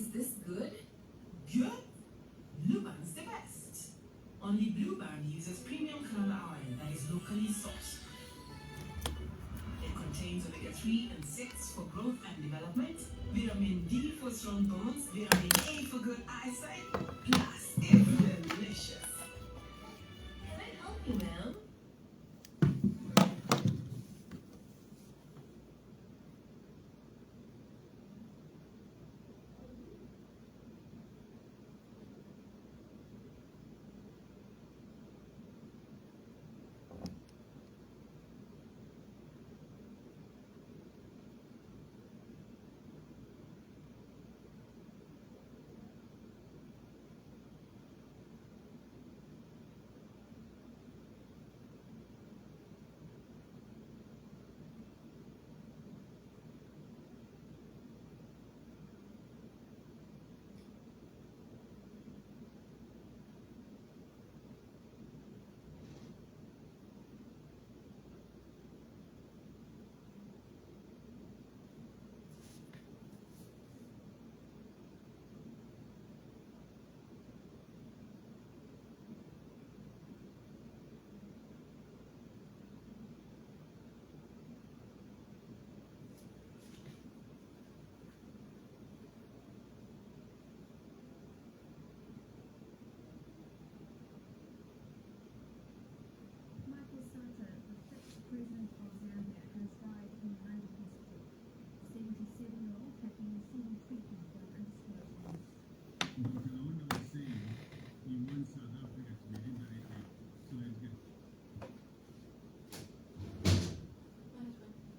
Is this good? Good? Blueband's the best. Only Blueband uses premium canola oil that is locally sourced. It contains omega-3 and 6 for growth and development, vitamin D for strong bones, vitamin A for good eyesight, plus it's delicious. Can I help you, ma'am?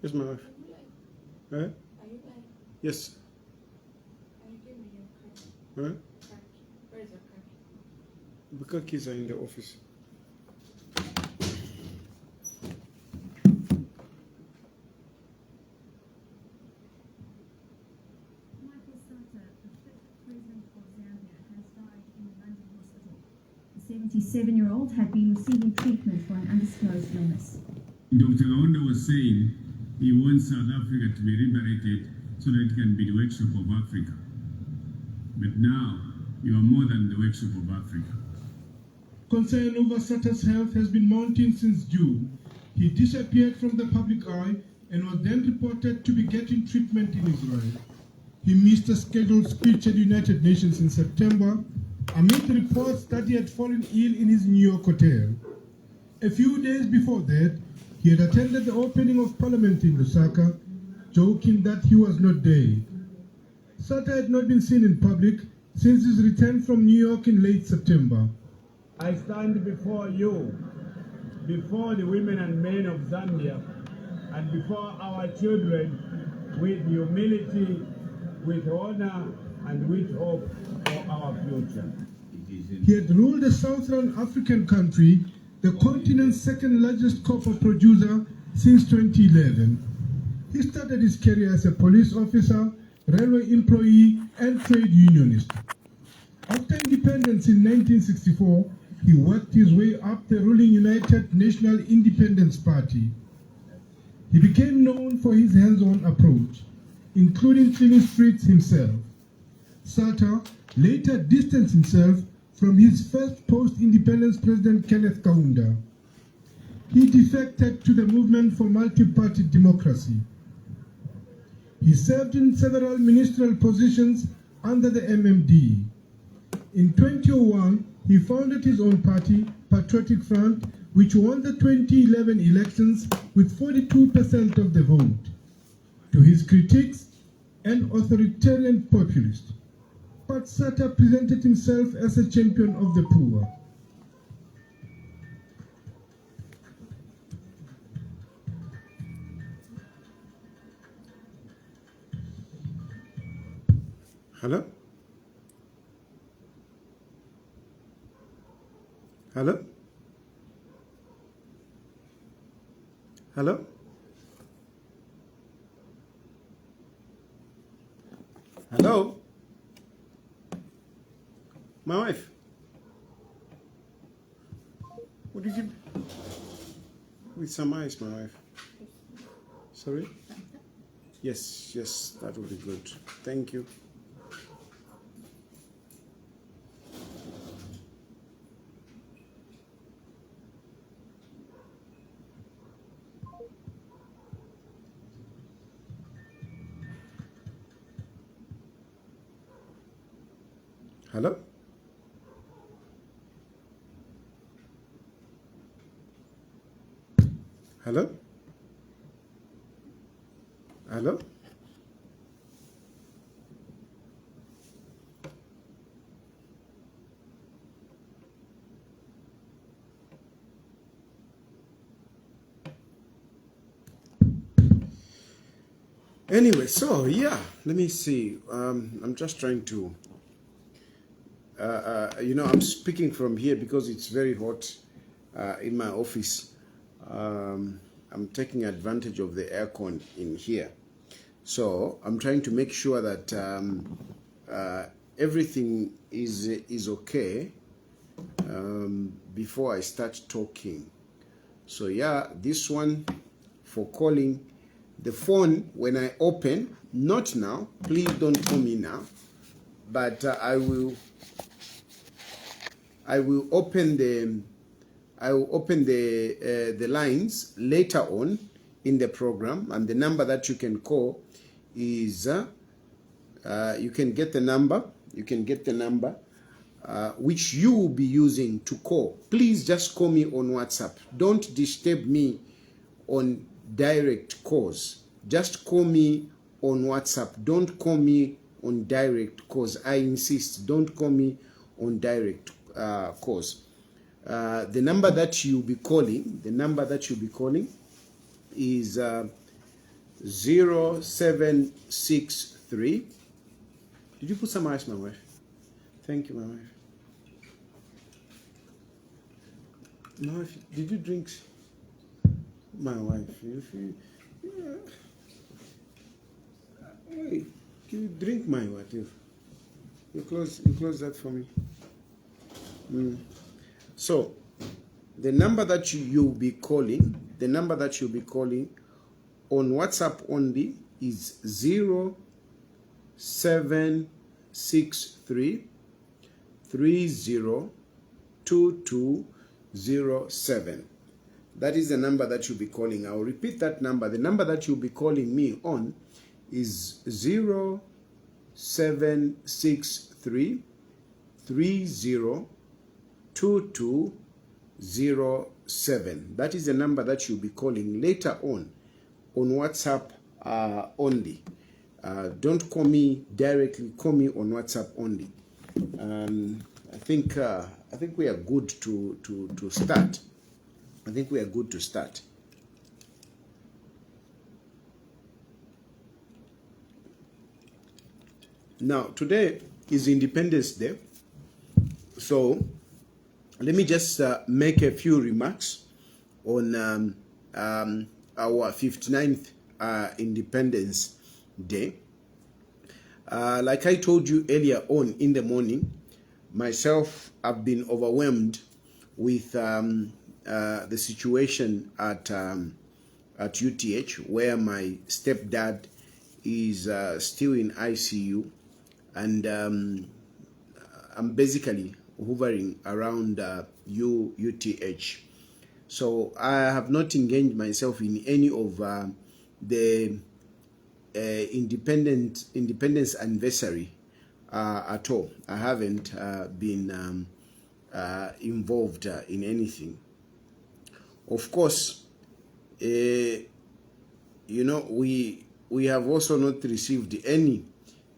Yes, my wife. Huh? Are you like? Yes. Can you give me your card? Huh? Card. Where is your card? The car keys are in the office. Michael Sata, the fifth president of Zambia, has died in a London hospital. The 77-year-old had been receiving treatment for an undisclosed illness. Dr. Kaunda was saying he wants South Africa to be liberated so that it can be the workshop of Africa. But now, you are more than the workshop of Africa. Concern over Sata's health has been mounting since June. He disappeared from the public eye and was then reported to be getting treatment in Israel. He missed a scheduled speech at the United Nations in September amid reports that he had fallen ill in his New York hotel. A few days before that, he had attended the opening of Parliament in Lusaka, joking that he was not dead. Sata had not been seen in public since his return from New York in late September. I stand before you, before the women and men of Zambia, and before our children with humility, with honor, and with hope for our future. He had ruled a southern African country, the continent's second largest copper producer, since 2011. He started his career as a police officer, railway employee, and trade unionist. After independence in 1964, he worked his way up the ruling United National Independence Party. He became known for his hands-on approach, including cleaning streets himself. Sata later distanced himself from his first post-independence president, Kenneth Kaunda. He defected to the movement for multi-party democracy. He served in several ministerial positions under the MMD. In 2001, he founded his own party, Patriotic Front, which won the 2011 elections with 42% of the vote. To his critics, an authoritarian populist, but Sata presented himself as a champion of the poor. Hello? Hello? Hello? Hello? My wife? What did you... With some ice, my wife. Sorry? Yes, that would be good. Thank you. Hello? Hello? Hello? Anyway, so yeah, let me see. I'm just trying to, I'm speaking from here because it's very hot in my office. I'm taking advantage of the aircon in here. So I'm trying to make sure that everything is okay before I start talking. So yeah, this one for calling. The phone, when I open, not now, please don't call me now, but I will open the lines later on in the program, and the number that you can call is you can get the number which you will be using to call. Please just call me on WhatsApp. Don't disturb me on direct calls. Just call me on WhatsApp. Don't call me on direct calls. I insist, don't call me on direct calls. The number that you'll be calling is 0763. Did you put some ice, my wife? Thank you, my wife. My wife, did you drink? My wife, hey, can you drink my water? You close that for me. So the number that you'll be calling on WhatsApp only is 0763 302207. That is the number that you'll be calling. I'll repeat that number. The number that you'll be calling me on is 0763 302207. That is the number that you'll be calling later on WhatsApp only. Don't call me directly. Call me on WhatsApp only. I think we are good to start. I think we are good to start. Now, today is Independence Day. So, let me just make a few remarks on our 59th Independence Day. Like I told you earlier on in the morning, myself, I've been overwhelmed with the situation at UTH, where my stepdad is still in ICU, and I'm basically hovering around UTH. So I have not engaged myself in any of the independence anniversary at all. I haven't been involved in anything. Of course, we have also not received any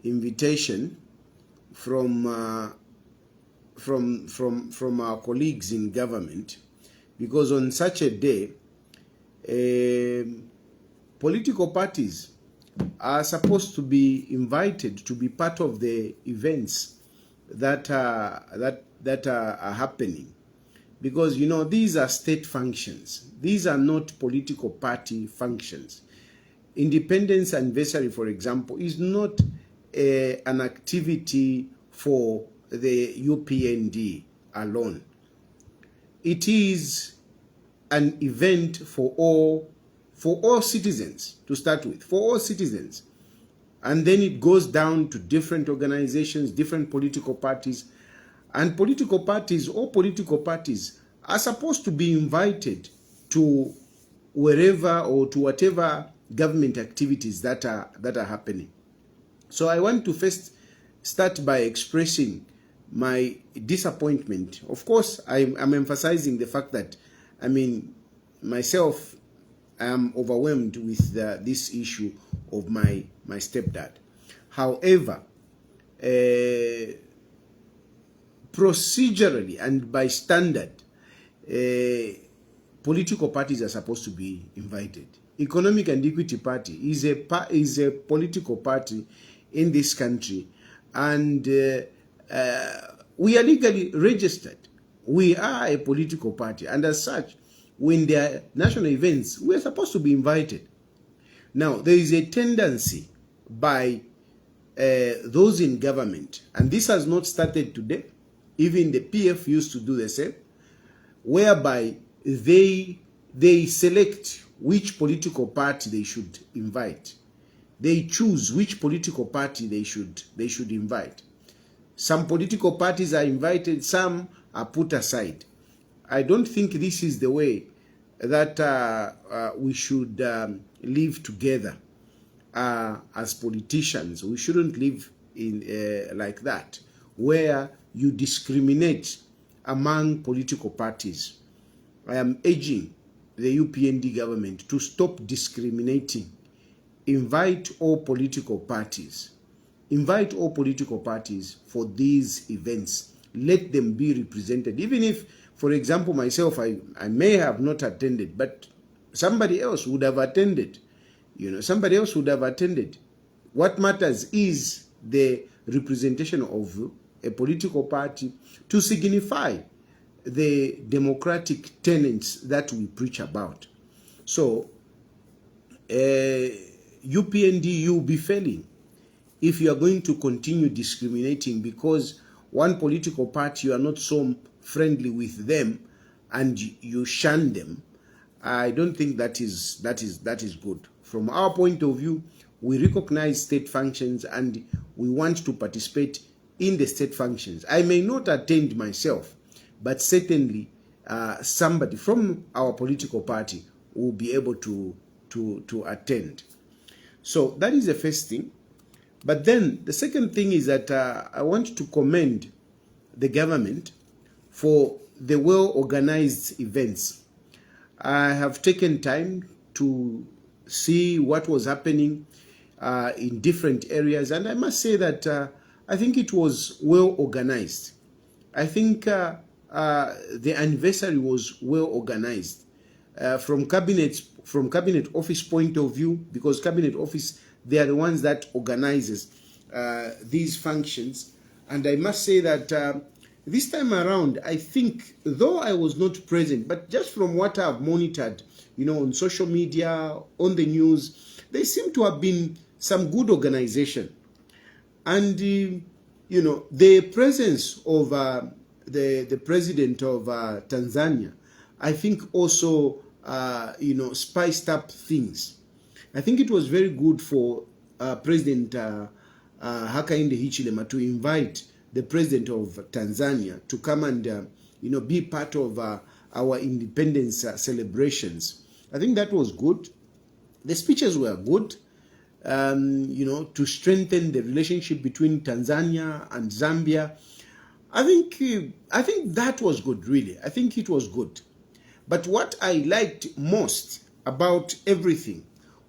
invitation from our colleagues in government, because on such a day, political parties are supposed to be invited to be part of the events that are happening. Because, these are state functions. These are not political party functions. Independence anniversary, for example, is not an activity for the UPND alone. It is an event for all citizens, to start with, for all citizens. And then it goes down to different organizations, different political parties. And political parties are supposed to be invited to wherever or to whatever government activities that are happening. So I want to first start by expressing my disappointment. Of course, I'm emphasizing the fact that, I mean, myself, I am overwhelmed with this issue of my stepdad. However, procedurally and by standard, political parties are supposed to be invited. Economic and Equity Party is a political party in this country, and we are legally registered. We are a political party, and as such, when there are national events, we are supposed to be invited. Now, there is a tendency by those in government, and this has not started today, even the PF used to do the same, whereby they select which political party they should invite. They choose which political party they should invite. Some political parties are invited, some are put aside. I don't think this is the way that we should live together as politicians. We shouldn't live in like that, where you discriminate among political parties. I am urging the UPND government to stop discriminating. Invite all political parties. Invite all political parties for these events. Let them be represented. Even if, for example, myself, I may have not attended, but somebody else would have attended. You know, somebody else would have attended. What matters is the representation of a political party to signify the democratic tenets that we preach about. So, UPND, you'll be failing if you are going to continue discriminating because one political party, you are not so friendly with them and you shun them. I don't think that is good. From our point of view, we recognize state functions and we want to participate in the state functions. I may not attend myself, but certainly somebody from our political party will be able to attend. So that is the first thing. But then the second thing is that I want to commend the government for the well-organized events. I have taken time to see what was happening in different areas, and I must say that I think it was well-organized. I think the anniversary was well-organized from cabinet office point of view, because cabinet office, they are the ones that organizes these functions. And I must say that this time around, I think, though I was not present, but just from what I've monitored, you know, on social media, on the news, there seem to have been some good organization. And, you know, the presence of the president of Tanzania, I think also, you know, spiced up things. I think it was very good for President Hakainde Hichilema to invite the president of Tanzania to come and, you know, be part of our independence celebrations. I think that was good. The speeches were good, you know, to strengthen the relationship between Tanzania and Zambia. I think that was good, really. I think it was good. But what I liked most about everything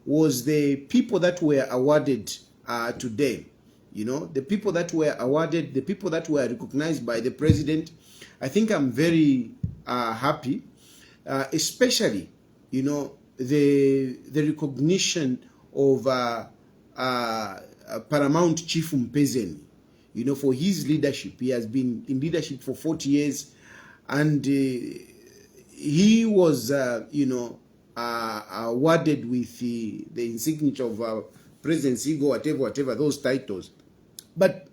was the people that were awarded today. You know, the people that were awarded, the people that were recognized by the president. I think I'm very happy, especially, you know, the recognition of Paramount Chief Mpezeni, you know, for his leadership. He has been in leadership for 40 years, and he was, you know, awarded with the insignia of President Ego, whatever those titles. But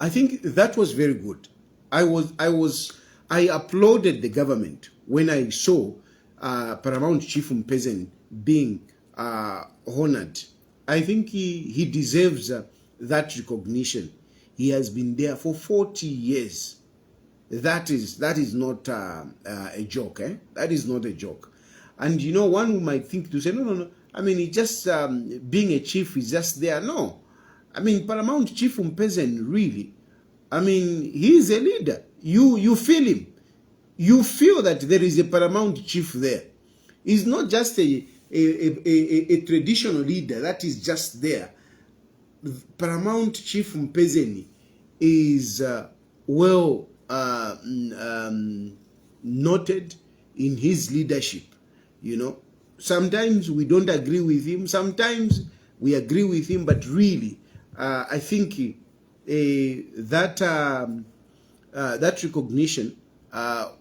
I think that was very good. I applauded the government when I saw Paramount Chief Mpezeni being honored. I think he deserves that recognition. He has been there for 40 years. That is not a joke, eh? That is not a joke. And you know, one might think to say, no. I mean, it just being a chief is just there. No. I mean, Paramount Chief Mpezeni really I mean, he is a leader. You feel him. You feel that there is a paramount chief there. He's not just a traditional leader that is just there. Paramount Chief Mpezeni is well noted in his leadership. You know, sometimes we don't agree with him, sometimes we agree with him, but really, I think that recognition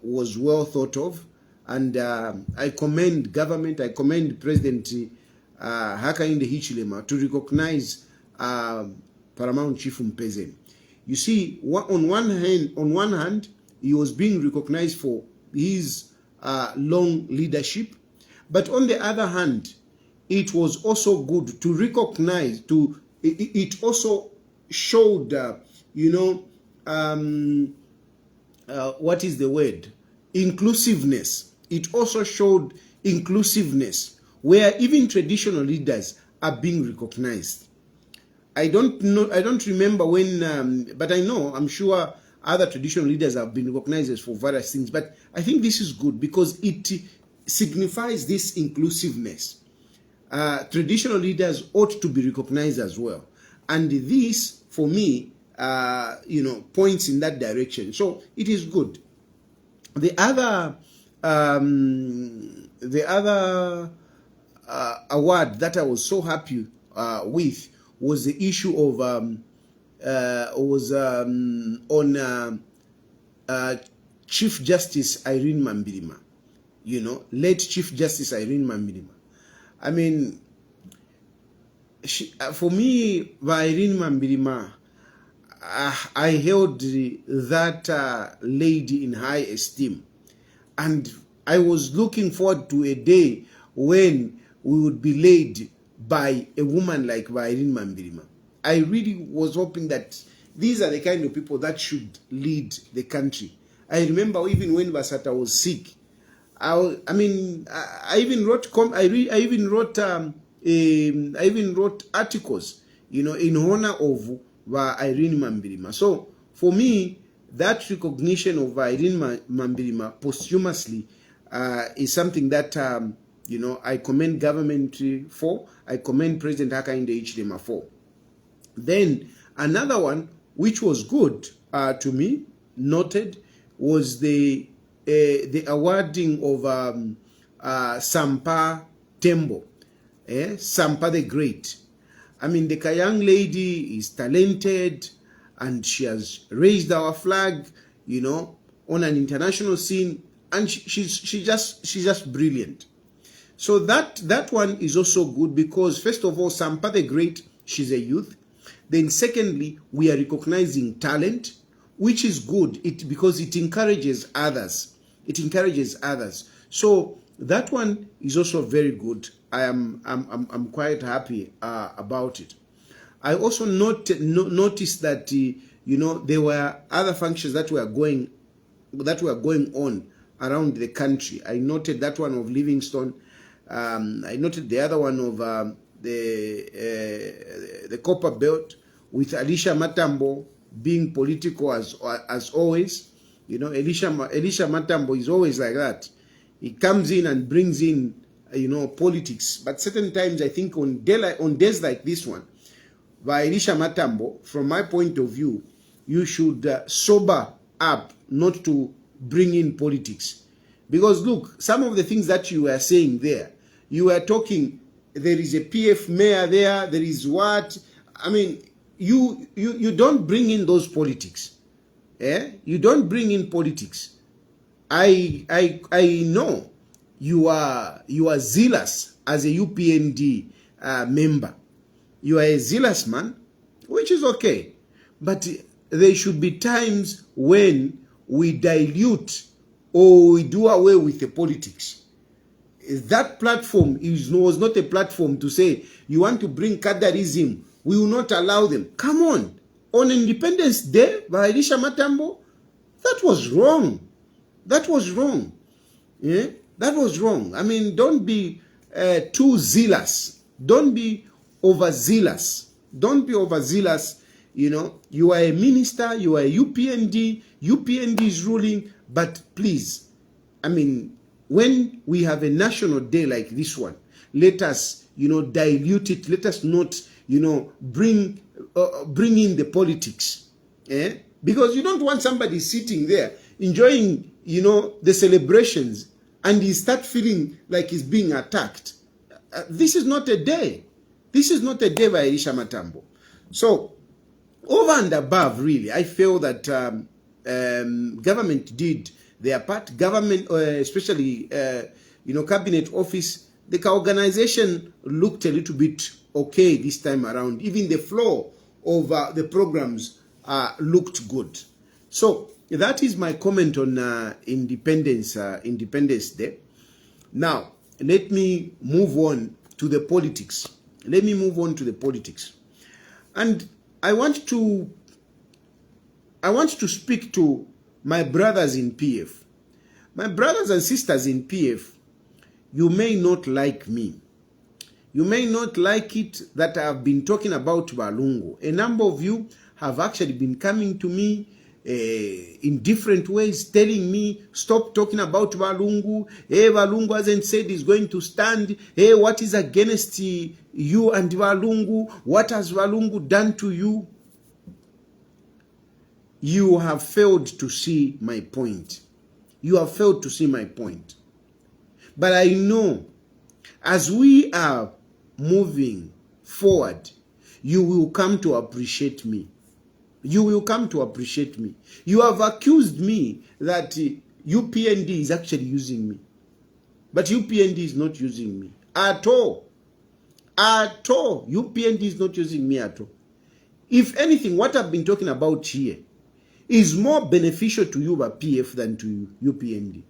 was well thought of, and I commend government, I commend President Hakainde Hichilema to recognize Paramount Chief Mpezeni. You see, on one hand, he was being recognized for his long leadership, but on the other hand, it was also good to recognize. It also showed, what is the word? Inclusiveness. It also showed inclusiveness, where even traditional leaders are being recognized. I don't know, I don't remember when, but I know, I'm sure other traditional leaders have been recognized for various things, but I think this is good because it signifies this inclusiveness. Traditional leaders ought to be recognized as well. And this, for me, points in that direction. So it is good. The other award that I was so happy with was the issue of on Chief Justice Irene Mambirima. Late Chief Justice Irene Mambirima. I mean, for me, Irene Mambirima, I held that lady in high esteem, and I was looking forward to a day when we would be led by a woman like Irene Mambirima. I really was hoping that these are the kind of people that should lead the country. I remember even when Basata was sick, I even wrote articles, in honor of Irene Mambirima. So for me, that recognition of Irene Mambirima posthumously is something that I commend government for. I commend President Hakainde Hichilema for. Then another one which was good to me, noted, was the awarding of Sampa Tembo, Sampa the Great. I mean, the young lady is talented, and she has raised our flag, on an international scene, and she's just brilliant. So that one is also good because, first of all, Sampa the Great, she's a youth. Then secondly, we are recognizing talent, which is good because it encourages others. It encourages others. So that one is also very good. I'm quite happy about it. I also noticed that there were other functions that were going on around the country. I noted that one of Livingstone. I noted the other one of the Copper Belt, with Elisha Matambo being political as always. Elisha Matambo is always like that. He comes in and brings in politics. But certain times, I think on days like this one, by Elisha Matambo, from my point of view, you should sober up, not to bring in politics. Because look, some of the things that you were saying there, you were talking, there is a PF mayor there, there is what? I mean, you don't bring in those politics. You don't bring in politics. I know you are zealous as a UPND member. You are a zealous man, which is okay. But there should be times when we dilute or we do away with the politics. That platform was not a platform to say, you want to bring Kadarism, we will not allow them. Come on. On Independence Day, by Elisha Matambo, that was wrong. That was wrong. Yeah? That was wrong. I mean, don't be too zealous. Don't be overzealous. Don't be overzealous you know, you are a minister, you are a UPND, UPND is ruling, but please, I mean, when we have a national day like this one, let us, you know, dilute it. Let us not, you know, bring in the politics, because you don't want somebody sitting there enjoying, you know, the celebrations, and he start feeling like he's being attacked. This is not a day. This is not a day by Elisha Matambo. So, over and above, really, I feel that government did their part. Government, especially, you know, cabinet office, the organization looked a little bit okay this time around. Even the flow of the programs looked good. So that is my comment on Independence Day. Now, let me move on to the politics. Let me move on to the politics. And I want to speak to my brothers in PF. My brothers and sisters in PF, you may not like me. You may not like it that I have been talking about Walungu. A number of you have actually been coming to me in different ways, telling me, stop talking about Walungu. Hey, Walungu hasn't said he's going to stand. Hey, what is against you and Walungu? What has Walungu done to you? You have failed to see my point. You have failed to see my point. But I know, as we are moving forward, you will come to appreciate me. You will come to appreciate me. You have accused me that UPND is actually using me. But UPND is not using me at all. At all. UPND is not using me at all. If anything, what I've been talking about here is more beneficial to you by PF than to UPND.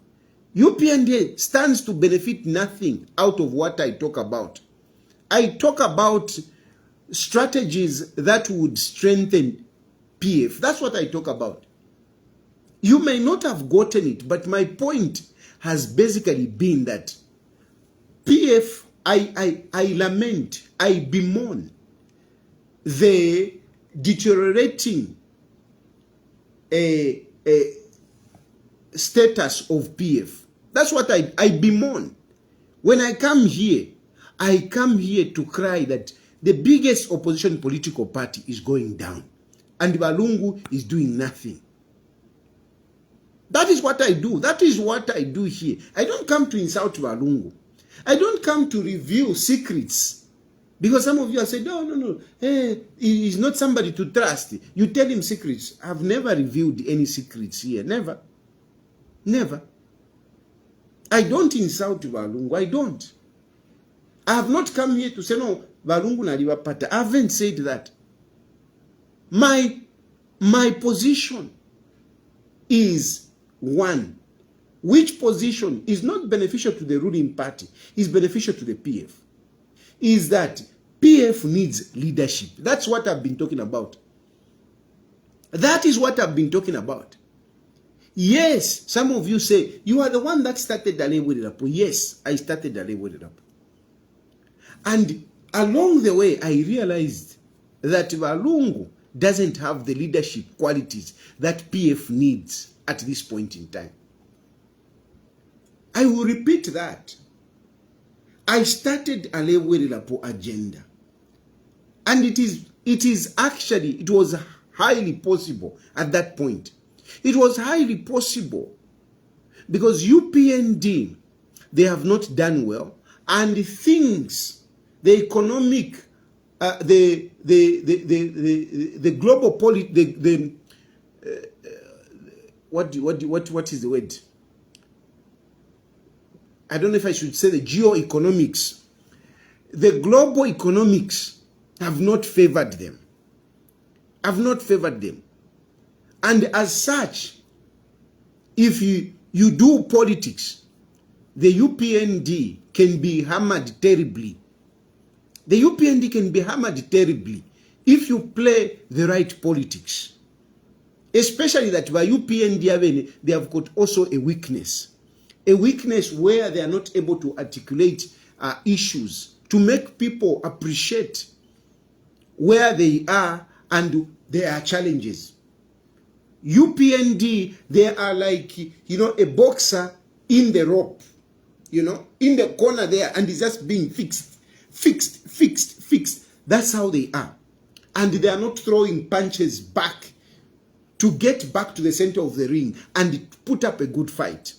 UPND stands to benefit nothing out of what I talk about. I talk about strategies that would strengthen PF. That's what I talk about. You may not have gotten it, but my point has basically been that PF, I lament, I bemoan the deteriorating status of PF. That's what I bemoan. When I come here to cry that the biggest opposition political party is going down and Walungu is doing nothing. That is what I do. That is what I do here. I don't come to insult Walungu. I don't come to reveal secrets. Because some of you have said, no. Hey, he's not somebody to trust. You tell him secrets. I've never revealed any secrets here. Never. Never. I don't insult Walungu. I don't. I have not come here to say, no, Walungu naliwa pata. I haven't said that. My position is one. Which position is not beneficial to the ruling party, is beneficial to the PF. Is that PF needs leadership. That's what I've been talking about. That is what I've been talking about. Yes, some of you say, you are the one that started the label rapport. Yes, I started the label rapport. And along the way, I realized that Walungu doesn't have the leadership qualities that PF needs at this point in time. I will repeat that. I started a Lewe Rapport agenda. And it was highly possible at that point. It was highly possible because UPND, they have not done well, and things, the economic, the global what is the word? I don't know if I should say the geoeconomics. The global economics have not favored them. Have not favored them. And as such, if you do politics, the UPND can be hammered terribly. The UPND can be hammered terribly if you play the right politics. Especially that by UPND, they have got also a weakness. A weakness where they are not able to articulate issues to make people appreciate where they are and there are challenges. UPND, they are like, a boxer in the rope, in the corner there, and it's just being fixed. That's how they are. And they are not throwing punches back to get back to the center of the ring and put up a good fight.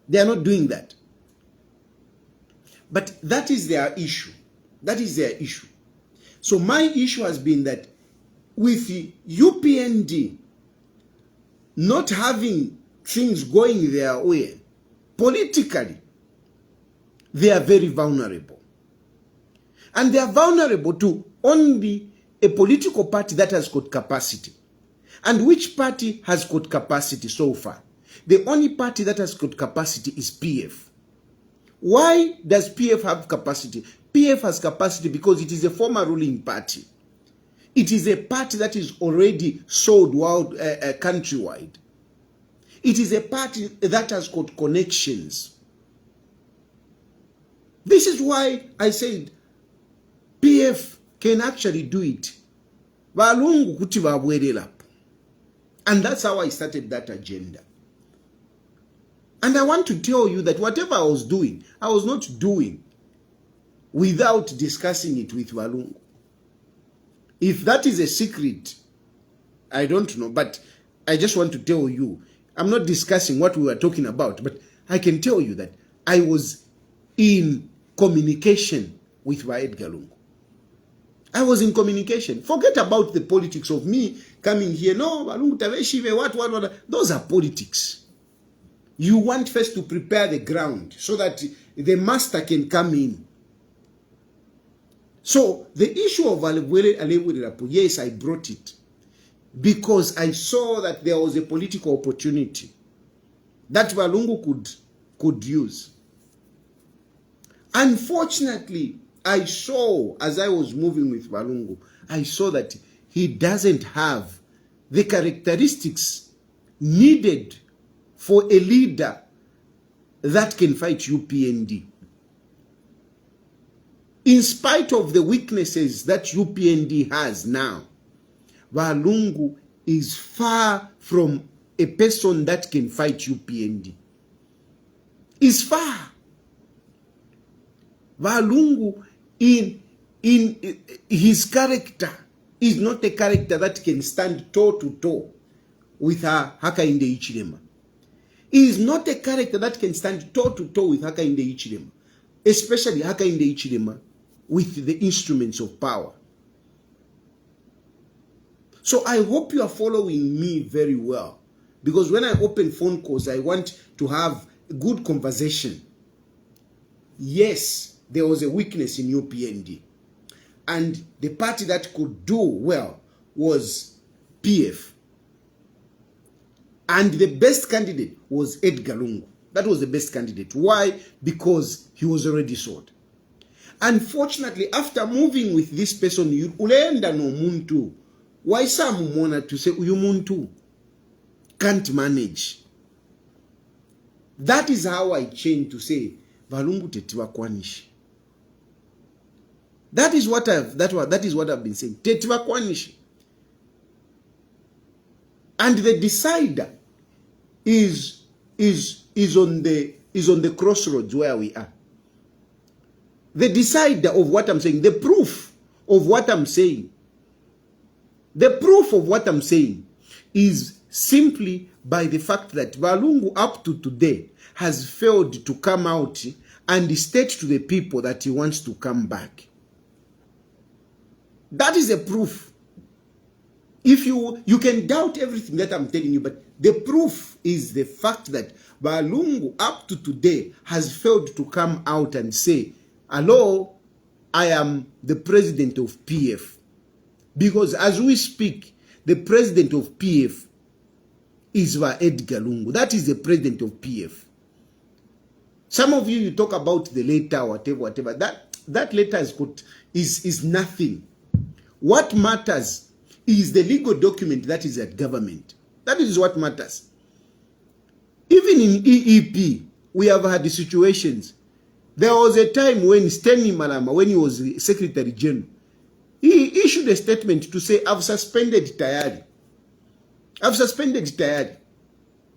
They are not doing that. But that is their issue. That is their issue. So my issue has been that with the UPND not having things going their way, politically, they are very vulnerable. And they are vulnerable to only a political party that has got capacity. And which party has got capacity so far? The only party that has got capacity is PF. Why does PF have capacity? PF has capacity because it is a former ruling party. It is a party that is already sold countrywide. It is a party that has got connections. This is why I said PF can actually do it. Valungu kuti vabwerera. And that's how I started that agenda. And I want to tell you that whatever I was doing, I was not doing without discussing it with Valungu. If that is a secret, I don't know, but I just want to tell you, I'm not discussing what we were talking about, but I can tell you that I was in communication with Edgar Lungu. I was in communication. Forget about the politics of me coming here. No, Valungu Taveshive, what. Those are politics. You want first to prepare the ground so that the master can come in. So the issue of Alewere, yes, I brought it because I saw that there was a political opportunity that Valungu could use. Unfortunately, I saw, as I was moving with Valungu, I saw that he doesn't have the characteristics needed for a leader that can fight UPND. In spite of the weaknesses that UPND has now, Valungu is far from a person that can fight UPND. Is far. Valungu in his character is not a character that can stand toe to toe with Hakainde Hichilema. He is not a character that can stand toe to toe with Hakainde Hichilema, especially Hakainde Hichilema with the instruments of power. So I hope you are following me very well, because when I open phone calls, I want to have a good conversation. Yes, there was a weakness in UPND, and the party that could do well was PF. And the best candidate was Edgar Lungu. That was the best candidate. Why? Because he was already sold. Unfortunately, after moving with this person, you ulenda no muntu. Why some wanted to say uyu muntu can't manage? That is how I changed to say Valungu tetiwa kwanishi. That is what I've been saying. Tetiwa kwanishi. And the decider is on the crossroads where we are. The decider of what I'm saying, the proof of what I'm saying, the proof of what I'm saying is simply by the fact that Valungu up to today has failed to come out and state to the people that he wants to come back. That is a proof. If you can doubt everything that I'm telling you, but the proof is the fact that Valungu up to today has failed to come out and say, hello, I am the president of PF. Because as we speak, the president of PF is Edgar Lungu. That is the president of PF. Some of you talk about the letter, whatever. That letter is nothing. What matters is the legal document that is at government. That is what matters. Even in EEP, we have had the situations. There was a time when Stanley Malama, when he was Secretary General, he issued a statement to say, I've suspended Tayali. I've suspended Tayali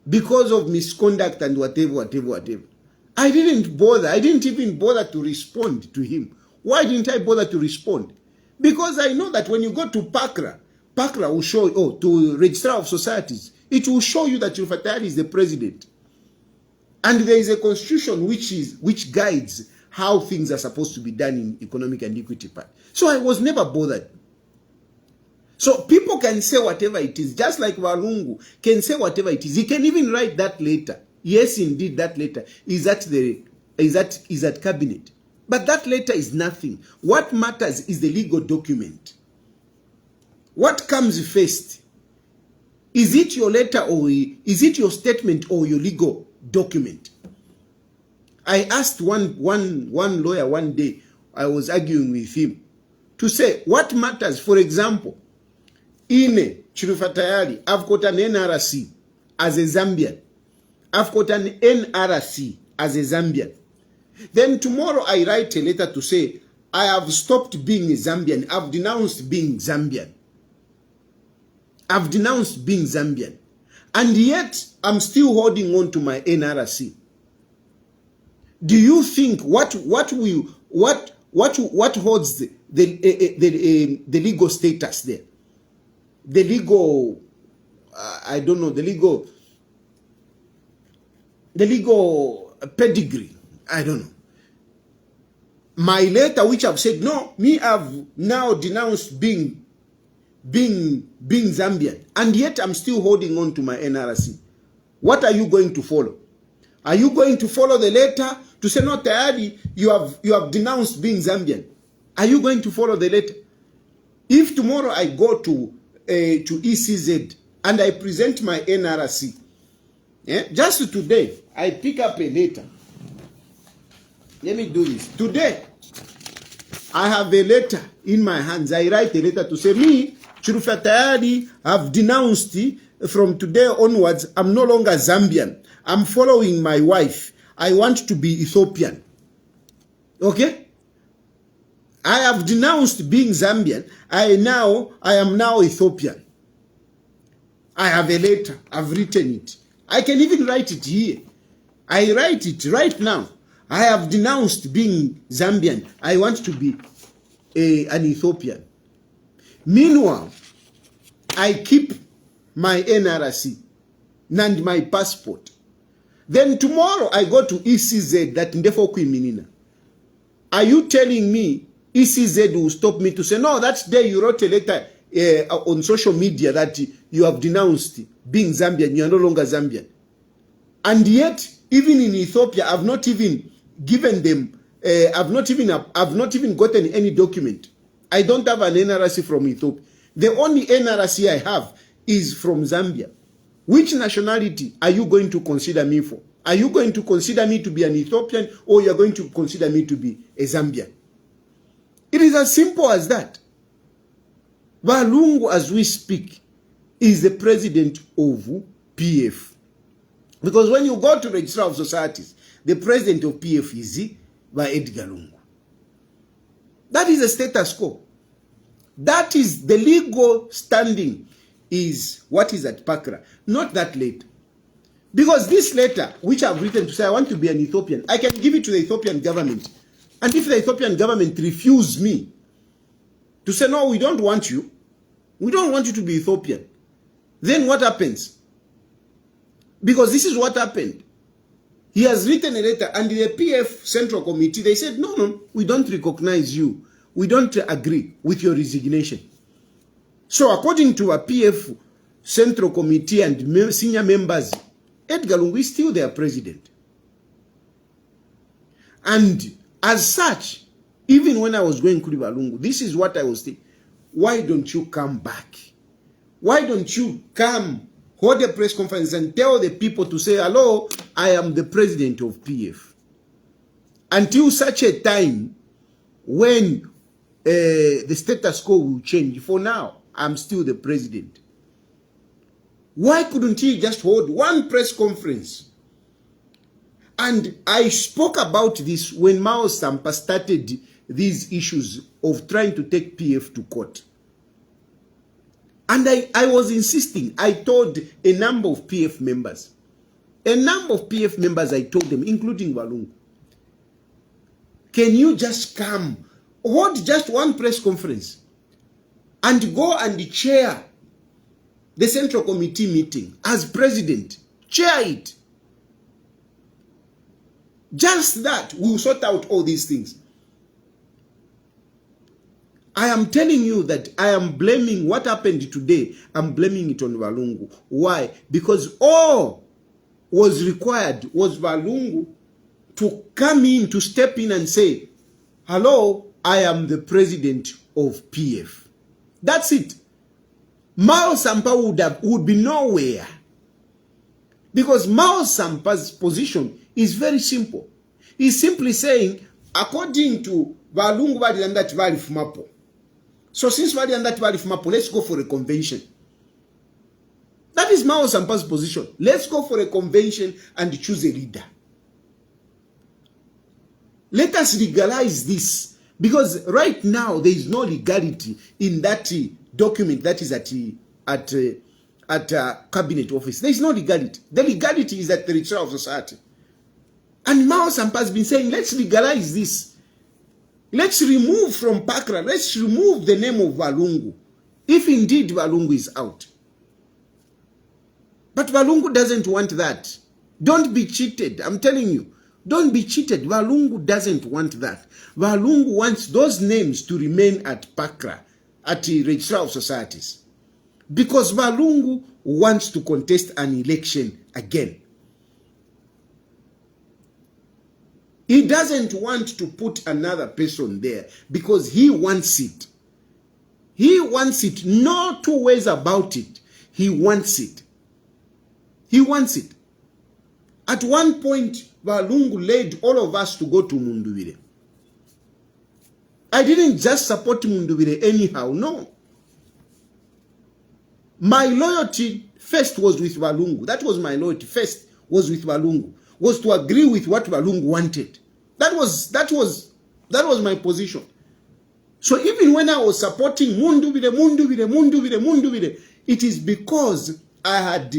because of misconduct and whatever. I didn't bother. I didn't even bother to respond to him. Why didn't I bother to respond? Because I know that when you go to PACRA will show you, to Registrar of Societies, it will show you that Chilufya Tayali is the president. And there is a constitution which guides how things are supposed to be done in economic and equity part. So I was never bothered. So people can say whatever it is, just like LUNGU can say whatever it is. He can even write that letter. Yes, indeed, that letter is at cabinet. But that letter is nothing. What matters is the legal document. What comes first? Is it your letter, or is it your statement, or your legal document? I asked one lawyer one day, I was arguing with him, to say what matters. For example, in Chilufya Tayali, I've got an NRC as a Zambian. I've got an NRC as a Zambian. Then tomorrow I write a letter to say, I have stopped being a Zambian. I've denounced being Zambian. I've denounced being Zambian. And yet, I'm still holding on to my NRC. Do you think what holds the legal status there? The legal, I don't know, the legal pedigree, I don't know. My letter, which I've said, no, me, I've now denounced being Zambian, and yet I'm still holding on to my NRC. What are you going to follow? Are you going to follow the letter to say, no, Tayali, you have denounced being Zambian? Are you going to follow the letter? If tomorrow I go to ECZ and I present my NRC, just today, I pick up a letter. Let me do this. Today, I have a letter in my hands. I write a letter to say, me, Chilufya Tayali, have denounced from today onwards, I'm no longer Zambian. I'm following my wife. I want to be Ethiopian. Okay? I have denounced being Zambian. I am now Ethiopian. I have a letter. I've written it. I can even write it here. I write it right now. I have denounced being Zambian. I want to be an Ethiopian. Meanwhile, I keep my NRC and my passport. Then tomorrow I go to ECZ that ndefo kuiminina. Are you telling me ECZ will stop me to say, no, that day you wrote a letter on social media that you have denounced being Zambian, you are no longer Zambian. And yet, even in Ethiopia, I've not even given them, I've not even gotten any document. I don't have an NRC from Ethiopia. The only NRC I have is from Zambia. Which nationality are you going to consider me for? Are you going to consider me to be an Ethiopian, or you are going to consider me to be a Zambian? It is as simple as that. LUNGU, as we speak, is the president of PF. Because when you go to Registrar of Societies, the president of PF is by EDGAR LUNGU. That is the status quo. That is the legal standing, is what is at PACRA, not that letter. Because this letter, which I've written to say I want to be an Ethiopian, I can give it to the Ethiopian government. And if the Ethiopian government refuse me to say, no, we don't want you to be Ethiopian, then what happens? Because this is what happened. He has written a letter, and the PF Central Committee, they said, no, we don't recognize you. We don't agree with your resignation. So according to a PF Central Committee and senior members, EDGAR LUNGU is still their president. And as such, even when I was going to LUNGU, this is what I was thinking. Why don't you come back? Why don't you come, hold a press conference and tell the people to say, hello, I am the president of PF. Until such a time when the status quo will change. For now, I'm still the president. Why couldn't he just hold one press conference? And I spoke about this when Mao Sampa started these issues of trying to take PF to court. And I was insisting. I told a number of PF members, I told them, including Walungu, can you just come, hold just one press conference and go and chair the Central Committee meeting as president? Chair it. Just that, we'll sort out all these things. I am telling you that I am blaming what happened today. I'm blaming it on Walungu. Why? Because all was required was Walungu to come in, to step in and say, hello, I am the president of PF. That's it. Mao Sampa would be nowhere. Because Mao Sampa's position is very simple. He's simply saying, according to Walungu Vali and that Vali Fumapo. So since Vali and that Vali Fumapo, let's go for a convention. That is Mao Sampa's position. Let's go for a convention and choose a leader. Let us legalize this. Because right now, there is no legality in that document that is at cabinet office. There is no legality. The legality is at the Registrar of Society. And Mao Sampa has been saying, let's legalize this. Let's remove from Pakra, let's remove the name of Walungu. If indeed Walungu is out. But Walungu doesn't want that. Don't be cheated. I'm telling you. Don't be cheated. Walungu doesn't want that. Walungu wants those names to remain at Pakra, at the Registrar of Societies. Because Walungu wants to contest an election again. He doesn't want to put another person there because he wants it. He wants it. No two ways about it. He wants it. He wants it. At one point, Walungu led all of us to go to Mundubire. I didn't just support Mundubire anyhow, no. My loyalty first was with Walungu. That was my loyalty first, was with Walungu. Was to agree with what Walungu wanted. That was my position. So even when I was supporting Mundubire, it is because I had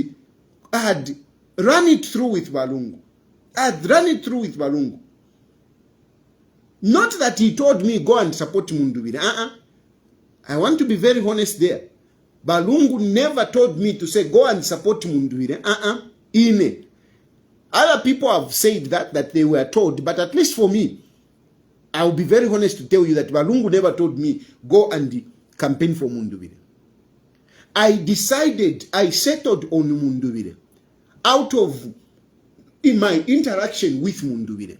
run it through with Walungu. I had run it through with Walungu. Not that he told me go and support Mundubire. I want to be very honest there. Walungu never told me to say go and support Mundubire. Ine. Other people have said that they were told, but at least for me, I will be very honest to tell you that Walungu never told me go and campaign for Mundubire. I decided, I settled on Mundubire out of my interaction with Mundubire.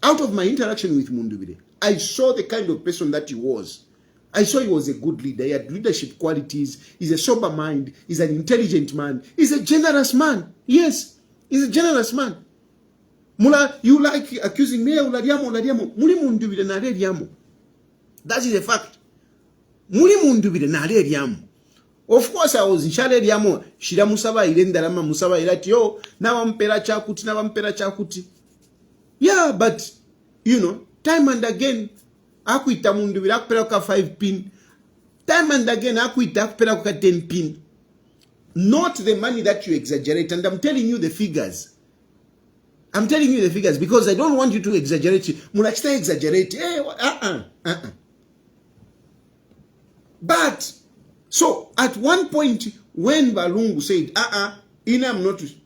Out of my interaction with Mundubire, I saw the kind of person that he was. I saw he was a good leader. He had leadership qualities. He's a sober mind. He's an intelligent man. He's a generous man. Yes. He's a generous man. Mula, you like accusing me, uladiamo. Muli Mundubire na rediamo. That is a fact. Muli Mundubire na rediamo. Of course, I was in Shalediamo. Shida Musaba, Ilendarama Musaba, Ilatio, Navampera Chakuti. Yeah, but, you know, time and again, Akuita Mundubire, Akperaka 5 pin. Time and again, Akuita Akperaka 10 pin. Not the money that you exaggerate. And I'm telling you the figures. I'm telling you the figures because I don't want you to exaggerate. Mulachita exaggerate. But, so at one point when Walungu said,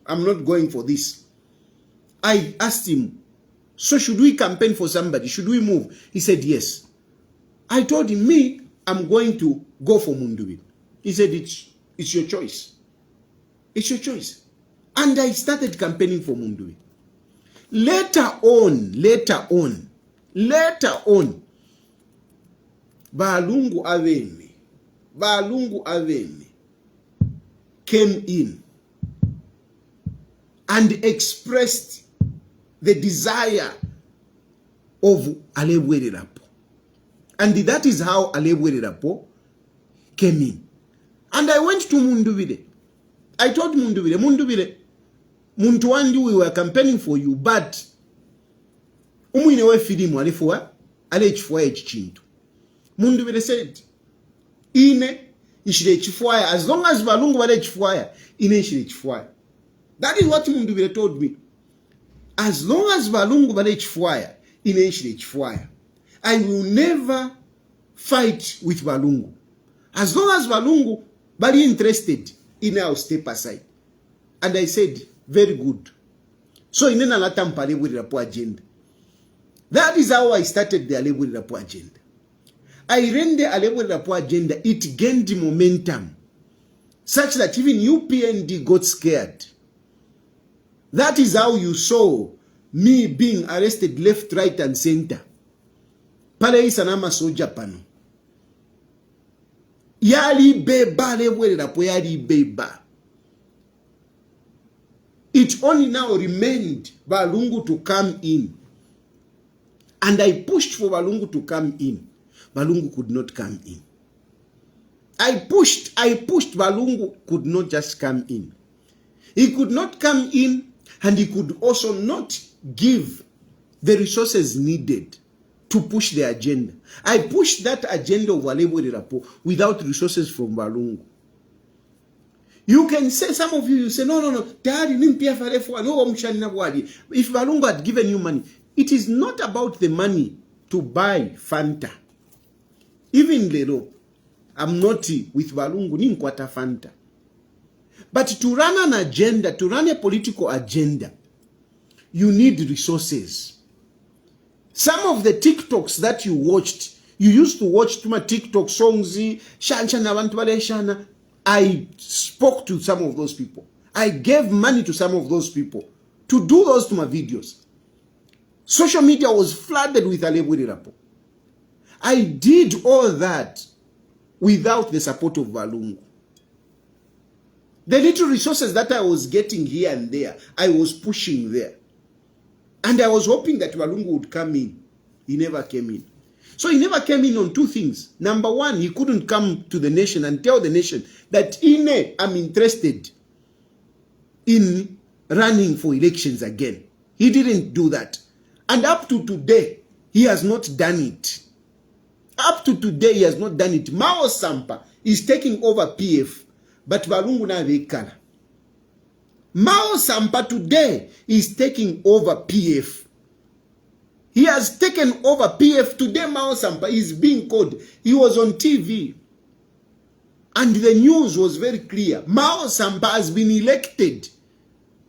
I'm not going for this. I asked him, so should we campaign for somebody? Should we move? He said, yes. I told him, I'm going to go for Mundubire. He said, it's your choice. It's your choice. And I started campaigning for Mundubire. Later on, Walungu Avemi came in and expressed the desire of Alebwere Rapo. And that is how Alebwere Rapo came in. And I went to Mundubire. I told Mundubire, Muntuandi, we were campaigning for you, but umwinewe filimu alifua ale chifwaya ichi chintu. Mundu vile said, ine ishile chifwaya, as long as balungu wale chifwaya, ine ishile chifwaya. That is what mundu vile told me. As long as balungu wale chifwaya, ine ishile chifwaya. I will never fight with balungu. As long as balungu bali interested, ine I'll step aside. And I said, very good. So ine nalata mpale wili rapo agenda. That is how I started the Alebuli Rapo agenda. I ran the Alebuli Rapo agenda. It gained momentum such that even UPND got scared. That is how you saw me being arrested left, right, and center. Pale isanama soja pano. Yali beba Alebuli Rapo yali beba. It only now remained Balungu to come in. And I pushed for Balungu to come in. Balungu could not come in. I pushed. Balungu could not just come in. He could not come in, and he could also not give the resources needed to push the agenda. I pushed that agenda of Alebuli Rapo without resources from Balungu. You can say, some of you say, no. If Balungu had given you money, it is not about the money to buy Fanta. Even Lero, I'm not with Balungu, ni nkwata Fanta. But to run an agenda, to run a political agenda, you need resources. Some of the TikToks that you watched, you used to watch tuma TikTok songs, shana. I spoke to some of those people. I gave money to some of those people to do those to my videos. Social media was flooded with Alebuli Rapo. I did all that without the support of Balungu. The little resources that I was getting here and there, I was pushing there. And I was hoping that Balungu would come in. He never came in. So he never came in on two things. Number one, he couldn't come to the nation and tell the nation that I'm interested in running for elections again. He didn't do that. And up to today, he has not done it. Up to today, he has not done it. Mao Sampa is taking over PF, but Balungu na vekala. Mao Sampa today is taking over PF. He has taken over PF. Today, Mao Sampa is being called. He was on TV. And the news was very clear. Mao Sampa has been elected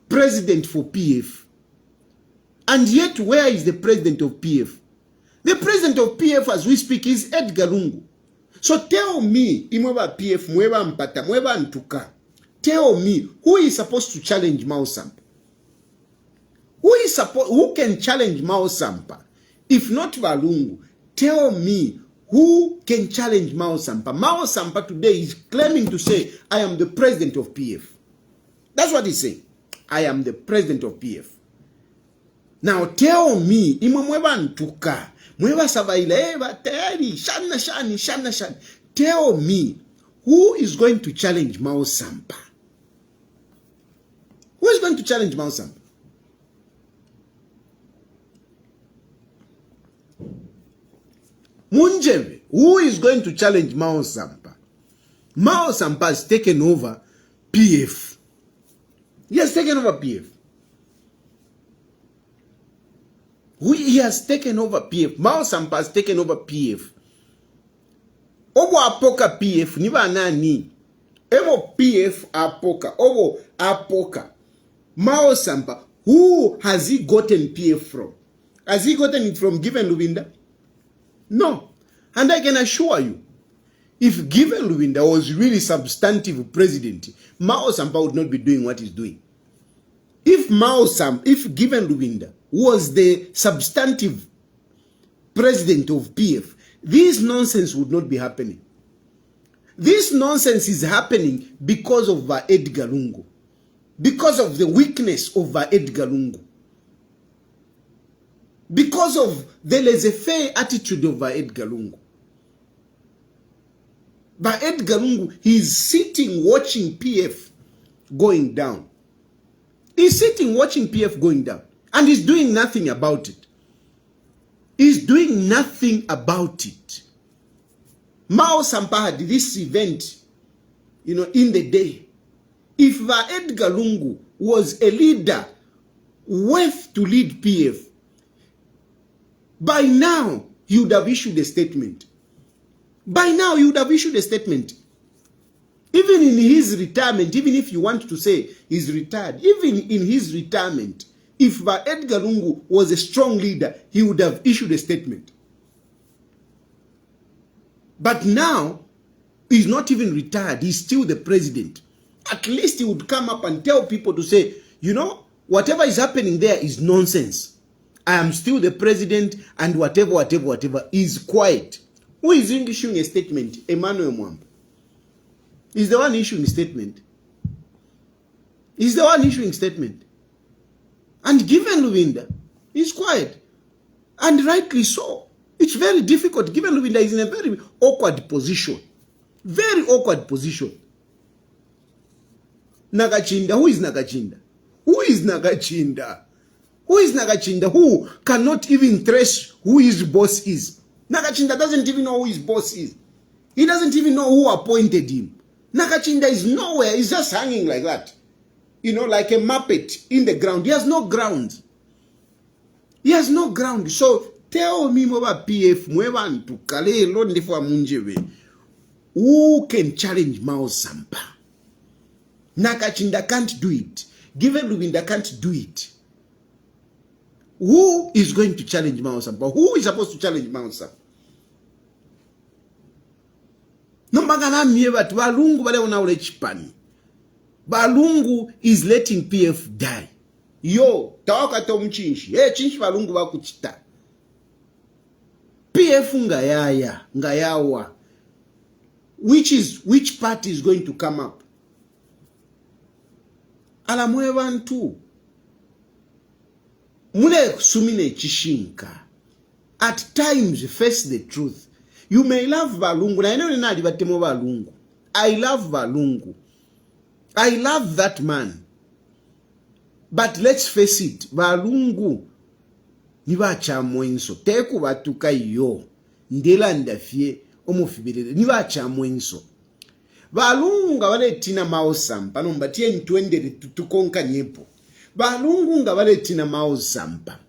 president for PF. And yet, where is the president of PF? The president of PF, as we speak, is EDGAR LUNGU. So tell me, imweba PF, mweba mpata, mweba ntuka. Tell me, who is supposed to challenge Mao Sampa? Who can challenge Mao Sampa? If not Balungu, tell me, who can challenge Mao Sampa? Mao Sampa today is claiming to say, I am the president of PF. That's what he's saying. I am the president of PF. Now tell me, imweba ntuka, mweba sabaila, Tayali, shani. Tell me, who is going to challenge Mao Sampa? Who is going to challenge Mao Sampa? Munjeve, who is going to challenge Mao Sampa? Mao Sampa has taken over PF. He has taken over PF. He has taken over PF. Mao Sampa has taken over PF. Obo apoka PF, niba nani. Evo PF apoka. Obo apoka. Mao Sampa, who has he gotten PF from? Has he gotten it from Given Lubinda? No. And I can assure you, if Given Lubinda was really substantive president, Mao Sampa would not be doing what he's doing. If Given Lubinda was the substantive president of PF, this nonsense would not be happening. This nonsense is happening because of EDGAR LUNGU. Because of the weakness of EDGAR LUNGU. Because of the laissez-faire attitude of EDGAR LUNGU. But EDGAR LUNGU, he's sitting watching PF going down. He's sitting watching PF going down. And he's doing nothing about it. He's doing nothing about it. Mao Sampa had this event, in the day. If Edgar Lungu was a leader worth to lead PF, by now he would have issued a statement. By now he would have issued a statement. Even in his retirement, even if you want to say he's retired, even in his retirement, if Edgar Lungu was a strong leader, he would have issued a statement. But now, he's not even retired. He's still the president. At least he would come up and tell people to say, whatever is happening there is nonsense. I am still the president, and whatever is quiet. Who is issuing a statement? Emmanuel Mwamba. He's the one issuing a statement. He's the one issuing statement. And given Luvinda, he's quiet. And rightly so. It's very difficult. Given Luvinda is in a very awkward position. Very awkward position. Nagachinda. Who is Nagachinda? Who is Nagachinda? Who is Nagachinda? Who cannot even trace who his boss is? Nagachinda doesn't even know who his boss is. He doesn't even know who appointed him. Nagachinda is nowhere. He's just hanging like that. Like a muppet in the ground. He has no ground. He has no ground. So tell me about PF, who can challenge Mao Sampa? Nagachinda can't do it. Given Luvinda can't do it. Who is going to challenge Mao Sampa? Who is supposed to challenge Mao Sampa? Balungu is letting PF die. Yo, tawaka to mchinshi. Chinshi balungu bakuchita. PF ngayawa. Which party is going to come up? Alamwe bantu. Mule sumine chishinka. At times face the truth. You may love Balungu. Na eno nina batemo Balungu. I love Balungu. I love that man. But let's face it, Balungu niba chamwenso. Teku batuka yo. Ndela ndafie omufibirele. Niba chamwenso. Balungu nga wale tina Mao Sampa. Nombatie ntwende tukonka nyepo. Balungu nga wale tina Mao Sampa.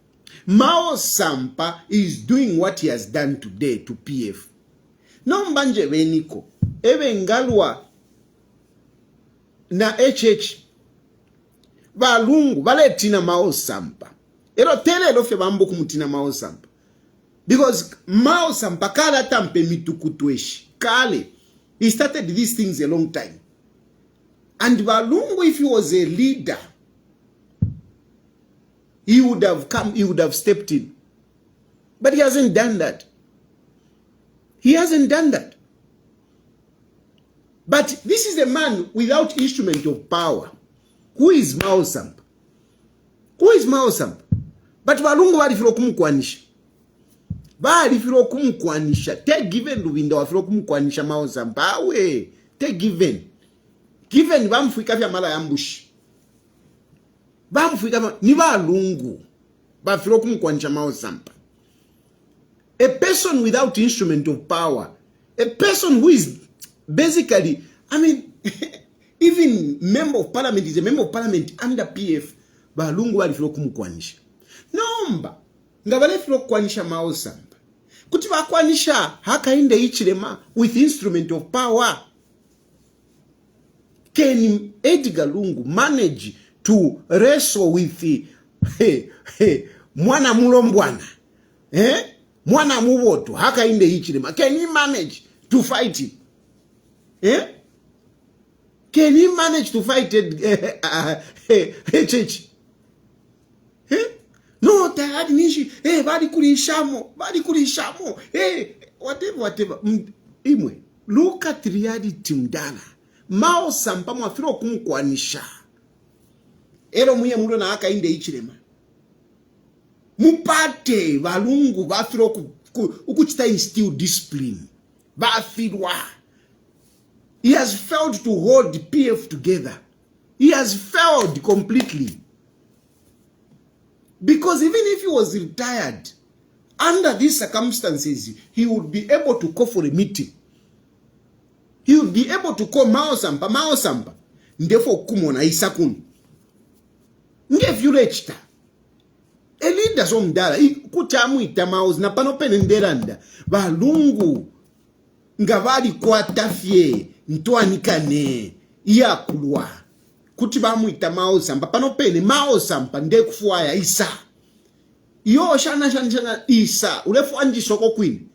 Mao Sampa is doing what he has done today to PF. Nombanje veniko. Ebe ngalwa na HH. Balungu wale tina Mao Sampa. Ero tele lofe bambo kumutina Mao Sampa. Because Mao Sampa kala tampe mitukutweshi. Kale. He started these things a long time. And Balungu, if he was a leader, he would have come, he would have stepped in. But he hasn't done that. He hasn't done that. But this is a man without instrument of power. Who is Mao Sampa? Who is Mao Sampa? But Balungu walifiro kumukwanisha. Balifiro kumukwanisha. Take given Luvinda walifiro kumukwanisha Mao Sampa. Awe. Take given. Given bamfuika vya mala yambushi. Bamfuika ni Balungu. Balifiro kumukwanisha Mao Sampa. A person without instrument of power. A person who is basically, even member of parliament is a member of parliament under PF. Balungu walifiro kumukwanisha. Nomba. Nga walifiro kwanisha Mao Sampa. Kuti bakwanisha hakainde ichilema with instrument of power. Can Edgar Lungu manage to wrestle with mwana mulombwana? Mwana muwoto hakainde ichilema. Can he manage to fight him? Can he manage to fight HH? No, Tayali nishi. Badi kulishamo. Whatever. Imwe. Look at reality mdana. Mao Sampa mwafiro kumukwanisha. Ero muye mulo na haka inde ichilema. Mupate Balungu bafiro ukuchita instill discipline. Bafirwa. He has failed to hold the PF together. He has failed completely. Because even if he was retired, Under these circumstances, he would be able to call for a meeting. He would be able to call Mao Sampa, ndefo kumona isakuni. Ngevyulechita. Elida zomdala, kutamu itamaus, na panopene nderanda, balungu, ngavali kwa tafye, ntoanikane, iya kulwa. Kutibamu itamao Sampa, panopene, Mao Sampa, ndekufuaya isa. Yo shana isa, ulefu anji soko kwini.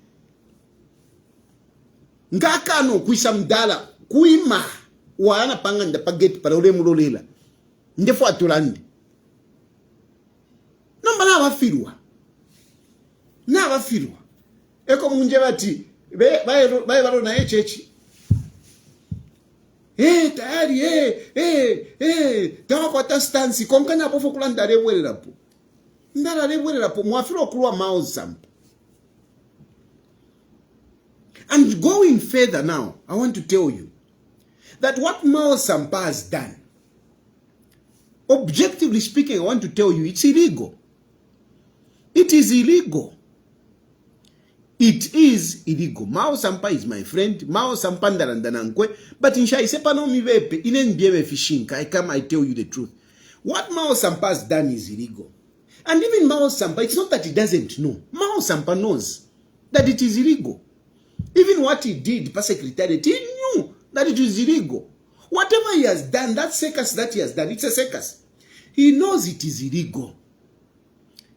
Ngakano kuisa mdala, kuima, wana panga ndapageti para ule mulolela. Ndefu atulandi. Namba n'abafirwa eko munje bati baye barona echechi tayali tawa kwata stance konkanya pofo kulanda lebwererapo ndala lebwererapo mwafiro okulwa Mao Sampa. And going further now, I want to tell you that what Mao Sampa has done, objectively speaking, I want to tell you, it's illegal. It is illegal. It is illegal. Mao Sampa is my friend. Mao Sampa ndarandanankwe. But in Shai sepano mivepe, inen biebe fishinka. I tell you the truth. What Mao Sampa has done is illegal. And even Mao Sampa, it's not that he doesn't know. Mao Sampa knows that it is illegal. Even what he did, per secretariat, he knew that it was illegal. Whatever he has done, that circus that he has done, it's a circus. He knows it is illegal.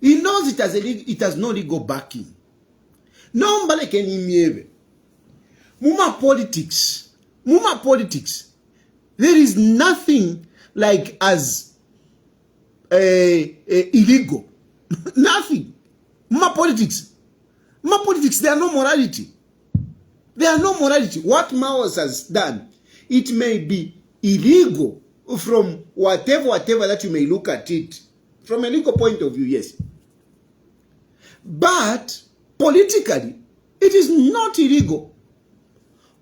He knows it has no legal backing. No mbale keni miebe. Muma politics. There is nothing like as illegal. Nothing. Muma politics, there are no morality. What Mao has done, it may be illegal from whatever that you may look at it. From a legal point of view, yes. But politically, it is not illegal.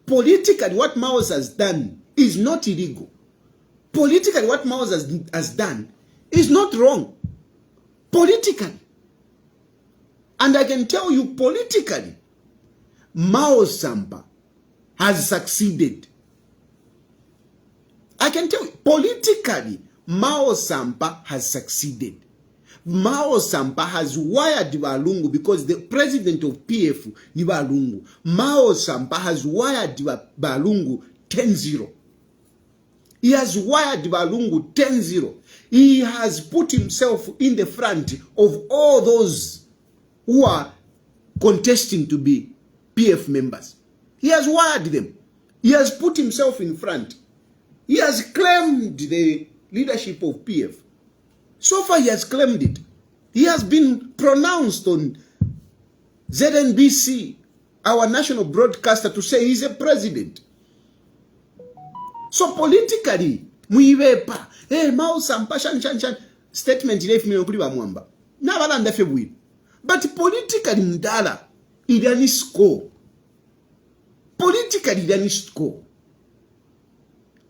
Politically, what Mao has done is not illegal. Politically, what Mao has done is not wrong. Politically. And I can tell you, politically, Mao Sampa has succeeded. I can tell you, politically, Mao Sampa has succeeded. Mao Sampa has wired Balungu because the president of PF ni Balungu. Mao Sampa has wired Balungu 10-0. He has wired Balungu 10-0. He has put himself in the front of all those who are contesting to be PF members. He has wired them. He has put himself in front. He has claimed the leadership of PF. So far he has claimed it. He has been pronounced on ZNBC, our national broadcaster, to say he's a president. So politically, muivepa, Mao Sampa shan statement ilefi miyokuli wa mwamba. Na wala ndafe bwili. But politically mdala, idani score. Politically idani score.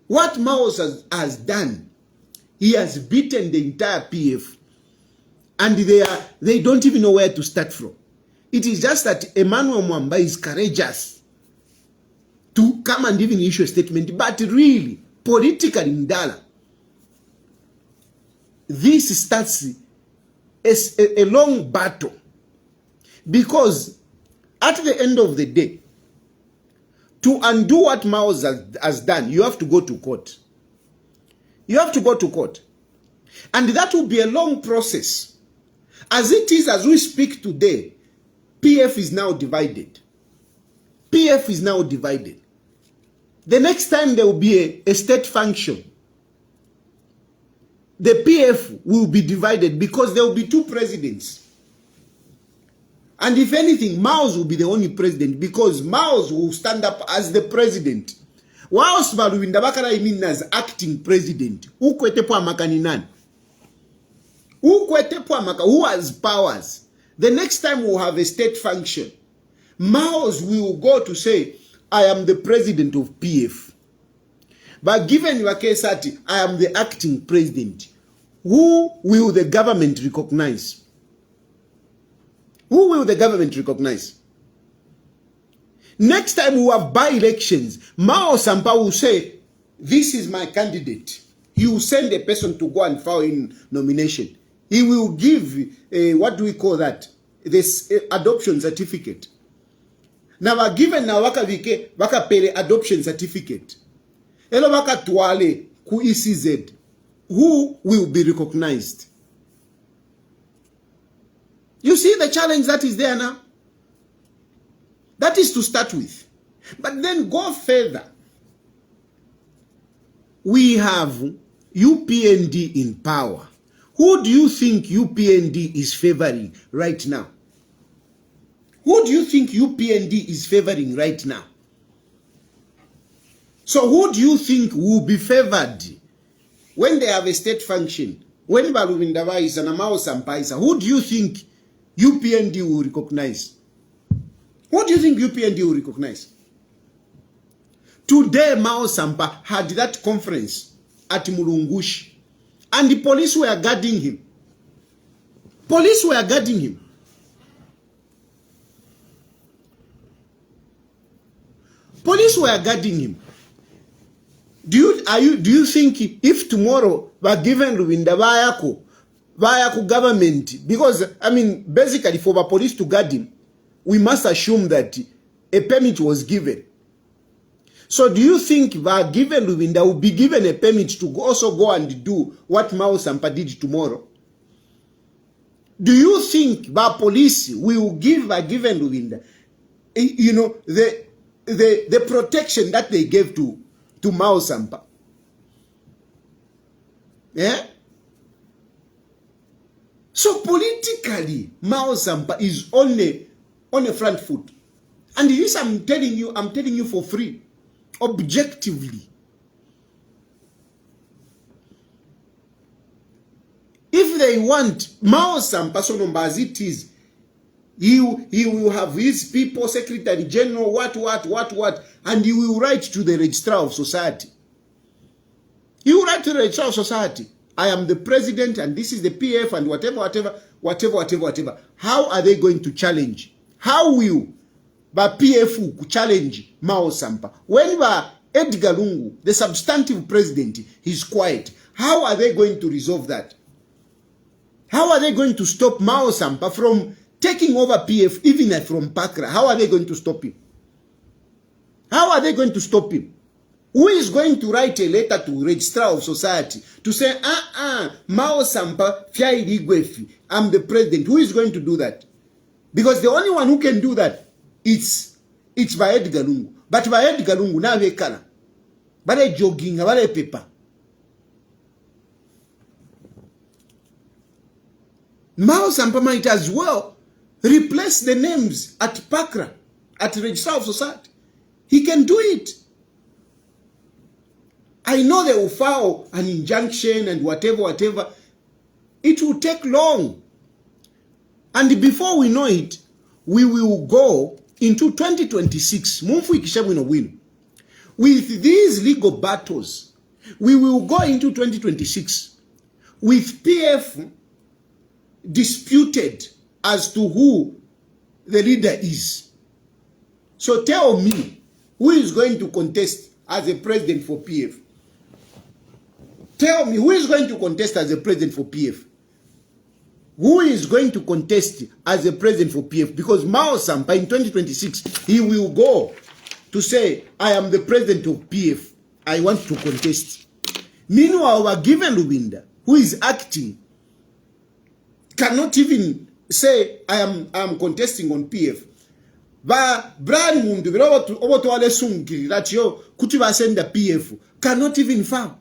What Mao has done, he has beaten the entire PF. And they don't even know where to start from. It is just that Emmanuel Mwamba is courageous to come and even issue a statement. But really, politically, Ndala, this starts a long battle. Because at the end of the day, to undo what Mao has done, you have to go to court. You have to go to court. And that will be a long process. As it is, as we speak today, PF is now divided. PF is now divided. The next time there will be a state function, the PF will be divided because there will be two presidents. And if anything, Mao's will be the only president because Mao's will stand up as the president. Whilst Baluwinda Bakara Imina as acting president. Ukwete po amaka ni nani? Ukwete po amaka, who has powers? The next time we'll have a state function, Mao's will go to say, I am the president of PF. But given your case, I am the acting president. Who will the government recognize? Who will the government recognize? Next time we have by-elections, Mao Sampa will say, this is my candidate. He will send a person to go and file in nomination. He will give, what do we call that? This adoption certificate. Now we're given now waka pere adoption certificate. Elo waka tuale ku ECZ. Who will be recognized? You see the challenge that is there now? That is to start with. But then go further. We have UPND in power. Who do you think UPND is favoring right now? Who do you think UPND is favoring right now? So who do you think will be favored when they have a state function? When Balubindaba is an Amao Sampaisa, who do you think UPND will recognize? What do you think UPND will recognize? Today, Mao Sampa had that conference at Mulungushi, and the police were guarding him. Police were guarding him. Police were guarding him. Do you think if tomorrow we're given Rwinda Bayako government, because I mean basically for the police to guard him, we must assume that a permit was given. So do you think we're given Rwinda will be given a permit to also go and do what Mao Sampa did tomorrow? Do you think the police will give a given Rwinda, you know, the protection that they gave to Mao Sampa? Yeah? So politically, Mao Sampa is on a front foot. And this I'm telling you for free, objectively. If they want Mao Sampa, so number as it is, he will have his people, secretary general, what, and he will write to the registrar of society. He will write to the registrar of society, I am the president and this is the PF and whatever. How are they going to challenge? How will the PF challenge Mao Sampa? When Edgar Lungu, the substantive president, is quiet, how are they going to resolve that? How are they going to stop Mao Sampa from taking over PF, even from Pakra? How are they going to stop him? How are they going to stop him? Who is going to write a letter to registrar of society to say, Mao Sampa, I'm the president? Who is going to do that? Because the only one who can do that, it's by Edgar Lungu. But by Edgar Lungu, now they can't. But they jogging, but they paper. Mao Sampa might as well replace the names at Pakra, at registrar of society. He can do it. I know they will file an injunction and whatever. It will take long. And before we know it, we will go into 2026. With these legal battles, we will go into 2026 with PF disputed as to who the leader is. So tell me, who is going to contest as a president for PF? Tell me, who is going to contest as a president for PF? Who is going to contest as a president for PF? Because Mao Sampa in 2026, he will go to say, I am the president of PF. I want to contest. Meanwhile, we're given Rwinda, who is acting, cannot even say, I am contesting on PF. Ba brand mundu oboto wale sungi that yo kuti ba send the PF cannot even file.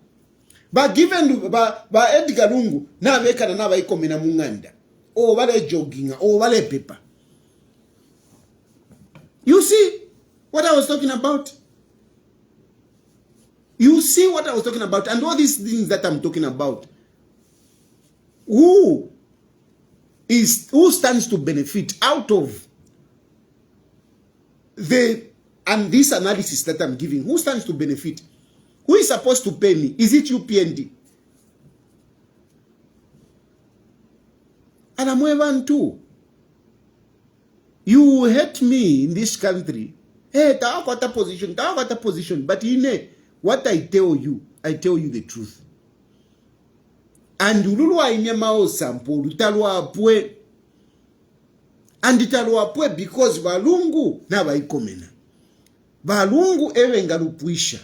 Ba given ba Edgar Lungu na weka na ba iko mina munganda. O wale jogging o wale paper. You see what I was talking about? You see what I was talking about, and all these things that I'm talking about. Who stands to benefit out of this analysis that I'm giving? Who stands to benefit? Who is supposed to pay me? Is it UPND? And I'm even too. You hate me in this country. Hey, talk about a position. But you know, what I tell you the truth. And ululwa inyama sample utalwa apwe. And italwa apwe because balungu na baikomena. Balungu ewe ngalupuisha.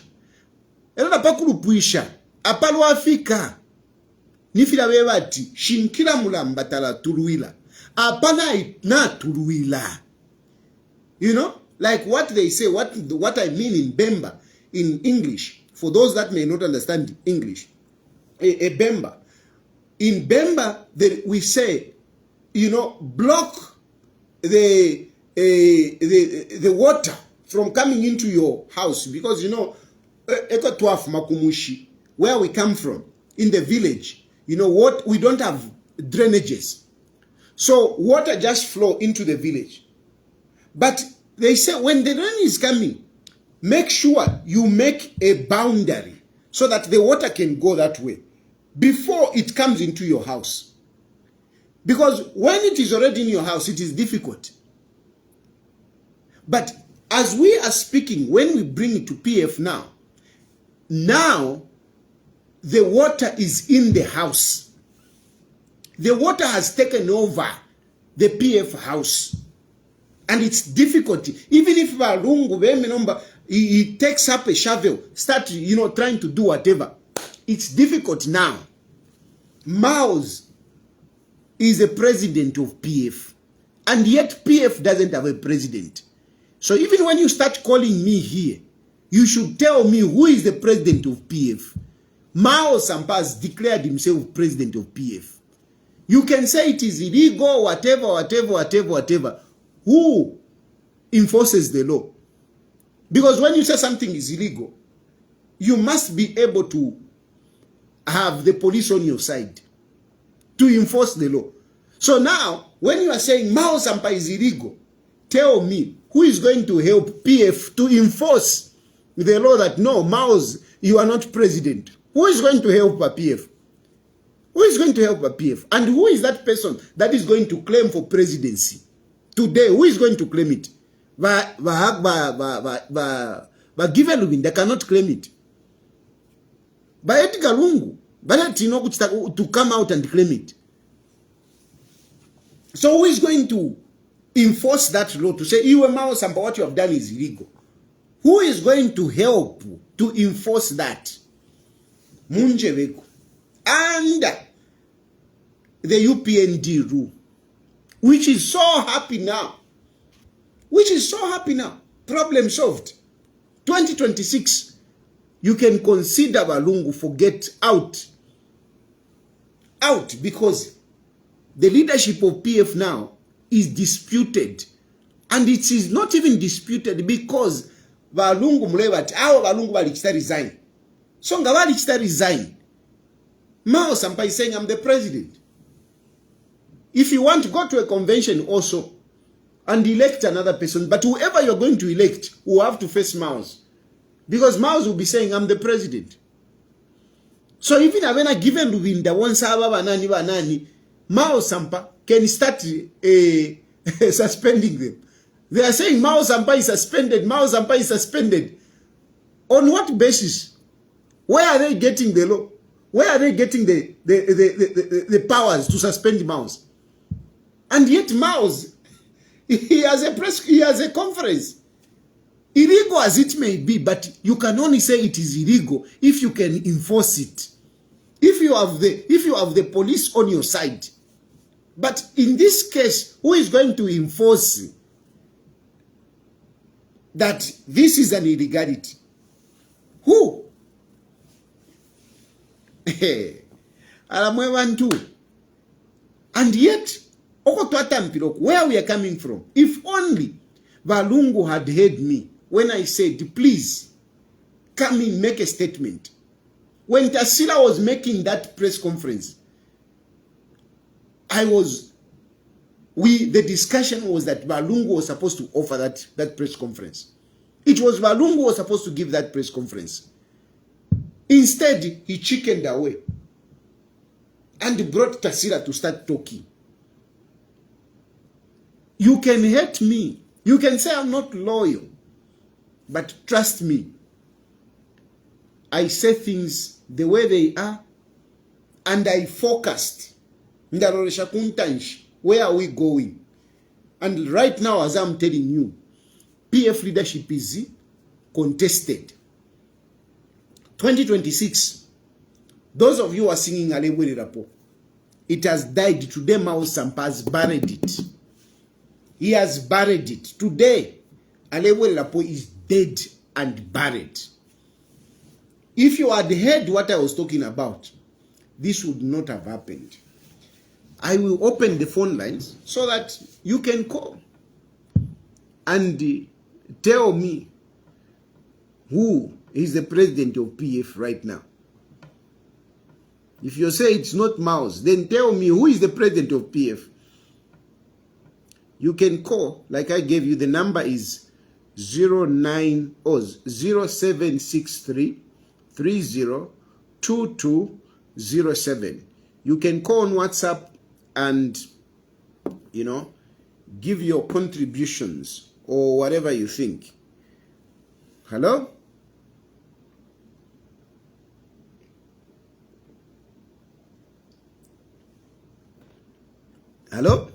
Ela pakulupuisha. Apalwa Afrika. Nifila bebati. Shinkila mulamba tala tuluila. Apana na tuluila. You know? Like what they say, what I mean in Bemba, in English. For those that may not understand English. A Bemba. In Bemba, we say, you know, block the water from coming into your house. Because, you know, where we come from, in the village, you know what, we don't have drainages. So water just flow into the village. But they say when the rain is coming, make sure you make a boundary so that the water can go that way before it comes into your house. Because when it is already in your house, it is difficult. But as we are speaking, when we bring it to PF now the water is in the house. The water has taken over the PF house. And it's difficult. Even if Lungu, he takes up a shovel, start, you know, trying to do whatever. It's difficult now. Maus is a president of PF. And yet PF doesn't have a president. So even when you start calling me here, you should tell me who is the president of PF. Mao Sampa has declared himself president of PF. You can say it is illegal, whatever. Who enforces the law? Because when you say something is illegal, you must be able to have the police on your side to enforce the law. So now, when you are saying Mao Sampa is illegal, tell me who is going to help PF to enforce the law that no, Mao's, you are not president. Who is going to help PF? Who is going to help PF? And who is that person that is going to claim for presidency? Today, who is going to claim it? Given Lubin, they cannot claim it. By EDGAR LUNGU, to come out and claim it. So who is going to enforce that law to say, what you have done is illegal? Who is going to help to enforce that? Munjeveko. And the UPND rule, which is so happy now. Problem solved. 2026, you can consider Balungu forget out because the leadership of PF now is disputed. And it is not even disputed because Balungu mlewat, our Balungu balikista resign. So ngabalikista resign. Mao Sampa is saying, I'm the president. If you want to go to a convention also and elect another person, but whoever you're going to elect will have to face Mao's. Because Mao's will be saying, I'm the president. So even Avena given Luvinda, one Saba Banani, Mao Sampa can start suspending them. They are saying Mao Sampa is suspended, On what basis? Where are they getting the law? Where are they getting the powers to suspend Mao's? And yet Mao's, he has a conference. Illegal as it may be, but you can only say it is illegal if you can enforce it. If you have the police on your side. But in this case, who is going to enforce that this is an illegality? Who? And yet, where we are coming from, if only Balungu had heard me when I said, please, come in, make a statement. When Tasila was making that press conference, the discussion was that Balungu was supposed to offer that press conference. It was Balungu who was supposed to give that press conference. Instead, he chickened away and brought Tasila to start talking. You can hate me. You can say I'm not loyal. But trust me, I say things the way they are, and I focused. Where are we going? And right now, as I'm telling you, PF leadership is contested. 2026, those of you who are singing Alewele Rapo, it has died. Today, Mao Sampa has buried it. He has buried it. Today, Alewele Rapo is dead and buried. If you had heard what I was talking about, this would not have happened. I will open the phone lines so that you can call and tell me who is the president of PF right now. If you say it's not Maus, then tell me who is the president of PF. You can call, like I gave you, the number is 0763 302207. You can call on WhatsApp and, you know, give your contributions or whatever you think. Hello? Hello?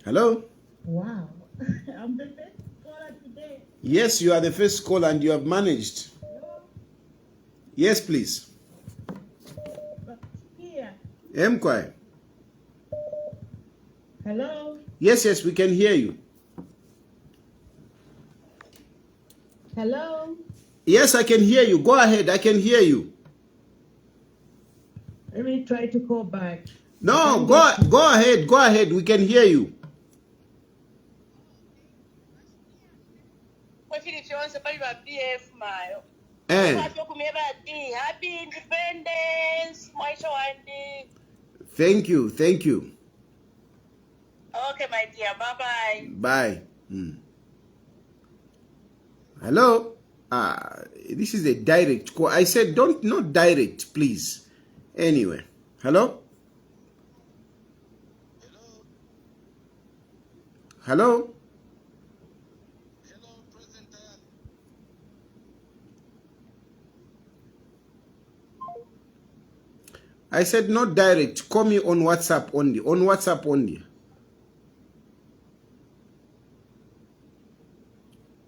Hello? Wow. I'm the first caller today. Yes, you are the first caller and you have managed. Hello? Yes, please. Here. Mkwai. Hello? Yes, yes, we can hear you. Hello? Yes, I can hear you. Go ahead, I can hear you. Let me try to call back. No, go ahead, we can hear you. Happy Independence, Thank you. Okay, my dear. Bye-bye. Bye. Hello? This is a direct call. I said not direct, please. Anyway. Hello? Hello? Hello, President Tayali. I said not direct. Call me on WhatsApp only. On WhatsApp only.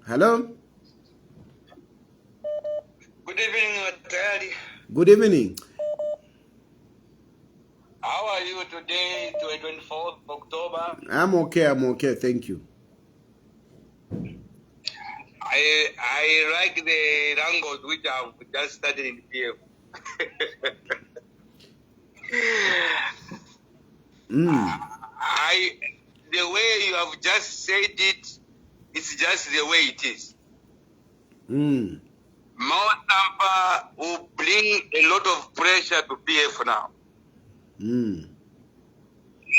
Hello? Good evening, Tayali. Good evening. How are you today, 24th October? I'm okay, thank you. I like the wrangles which I've just started in PF. The way you have just said it, it's just the way it is. Mount Tampa will bring a lot of pressure to PF now.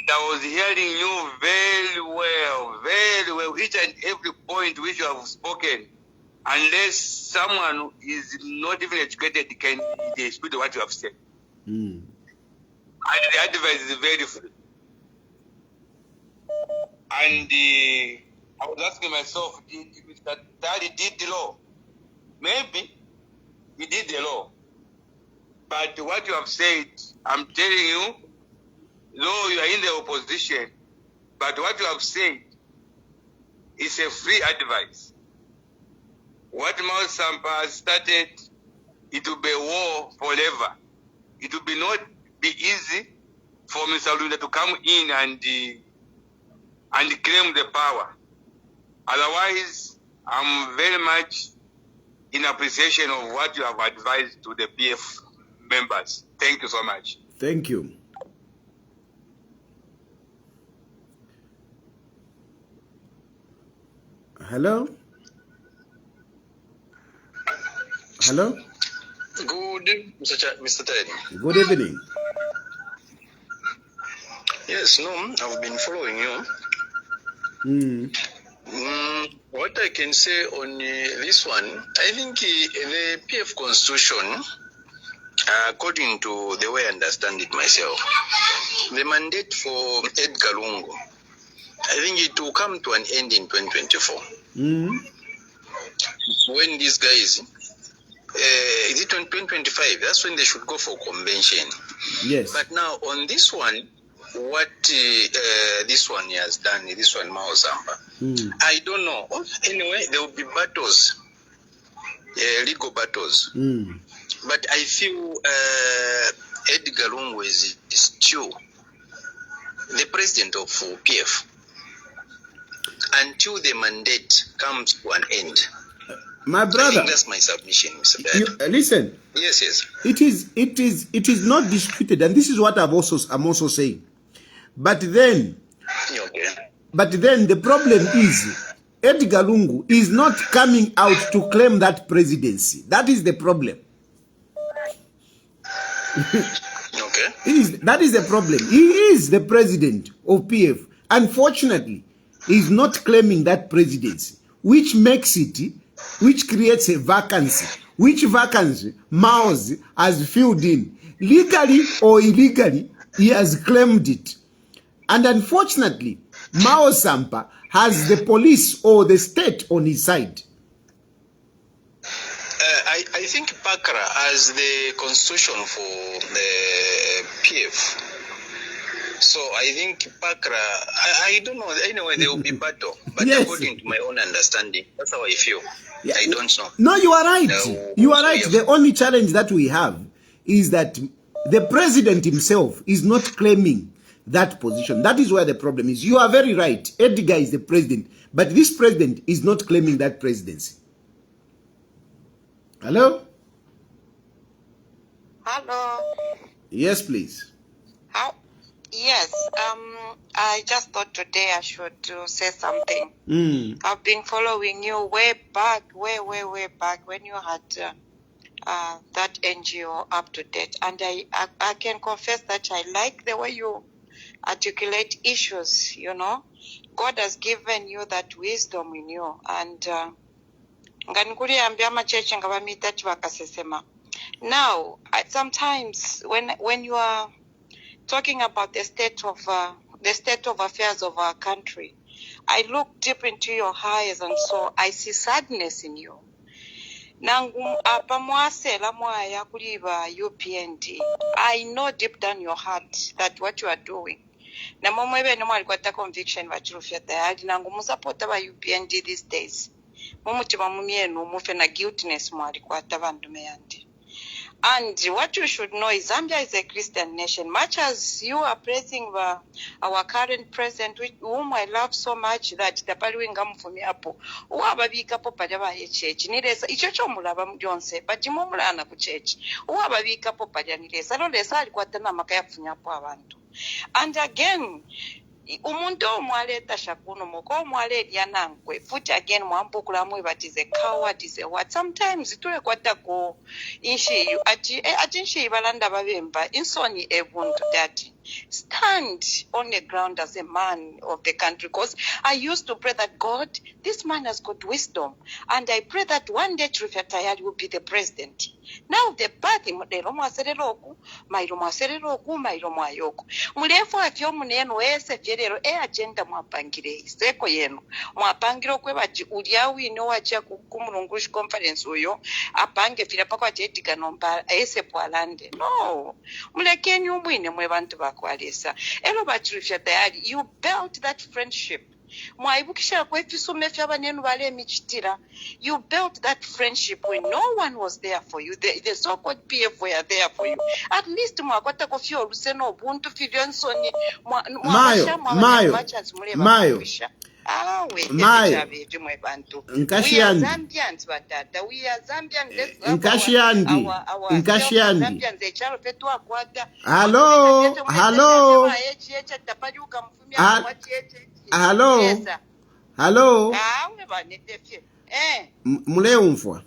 I was hearing you very well, each and every point which you have spoken. Unless someone is not even educated, can dispute what you have said. And the advice is very free. And I was asking myself, did Mr. Daddy did the law? Maybe he did the law. But what you have said, I'm telling you, though you are in the opposition, but what you have said is a free advice. What Mount Sampa has started, it will be a war forever. It will not be easy for Mr. Lunda to come in and claim the power. Otherwise, I'm very much in appreciation of what you have advised to the PF members. Thank you so much. Thank you. Hello? Hello? Good evening, Mr. Tayali. Good evening. Yes, no, I've been following you. What I can say on this one, I think the PF constitution according to the way I understand it myself, the mandate for EDGAR LUNGU, I think it will come to an end in 2024. When these guys, is it 2025? That's when they should go for convention. Yes. But now on this one, what this one has done, this one Mao Zamba, I don't know. Anyway, there will be battles, legal battles. But I feel EDGAR LUNGU is still the president of PF until the mandate comes to an end. My brother, I think that's my submission, Mr. Dad. Listen. Yes. It is not disputed, and this is what I'm also saying. But then the problem is EDGAR LUNGU is not coming out to claim that presidency. That is the problem. That is the problem. He is the president of PF. Unfortunately, he is not claiming that presidency, which creates a vacancy. Which vacancy Mao's has filled in. Legally or illegally, he has claimed it. And unfortunately, Mao Sampa has the police or the state on his side. I think Pakra has the constitution for the PF. So I think Pakra, I don't know, anyway, there will be battle. But Yes. According to my own understanding, that's how I feel. Yeah. I don't know. No, you are right. You are right. The only challenge that we have is that the president himself is not claiming that position. That is where the problem is. You are very right. EDGAR is the president, but this president is not claiming that presidency. Hello? Hello. Yes, please. Yes. I just thought today I should say something. I've been following you way back when you had that NGO up to date, and I can confess that I like the way you articulate issues. You know, God has given you that wisdom in you, and now sometimes when you are talking about the state of affairs of our country, I look deep into your eyes, and so I see sadness in you. Nangu apa mwasela mwaya kuliba UPND. I know deep down your heart that what you are doing. Na momwebe no mwali kwata conviction wa Chilufya Tayali nangu musapota ba UPND these days. Mumutima mumienu mufe na guiltiness mwali kwata bandu meyandi. And what you should know is Zambia is a Christian nation. Much as you are praising our current president, whom I love so much, that tapaliwinga mfumi apo, uwababika po padaba ye church. Nilesa ichocho mulaba mjonse, but mumulana ku church. Uwababika po padya nilesa. Lolesa alikuwa tena makaya funya po abantu. And again, umuntu omwaleta shakuno moko omwaleti yanankwe futhi again mwambukula mwe but is a coward, is a what. Sometimes tule kwata ko inshi ati inshi balanda babemba insoni ebuntu that stand on the ground as a man of the country, because I used to pray that God, this man has got wisdom, and I pray that one day Chilufya Tayali will be the president. Now the party mailo mwayoku mulefu atyo muneno ese fyerero agenda mwapangire iseko yenu mwapangiro kwe bati uliawi no wacha kumulungushi conference uyo apange fira pako ajetika nomba ese pwalande. No, mulekeni umwine mwe bantu bakwalesa elo ba Chilufya Tayali, you built that friendship. Mwaibukisha kwefisume fyabanenu bale michitira. You built that friendship when no one was there for you. The so-called PF were there for you. At least mwakwata kofio luseno buntu filyonsoni Mayo. Hello. Muleumfwa.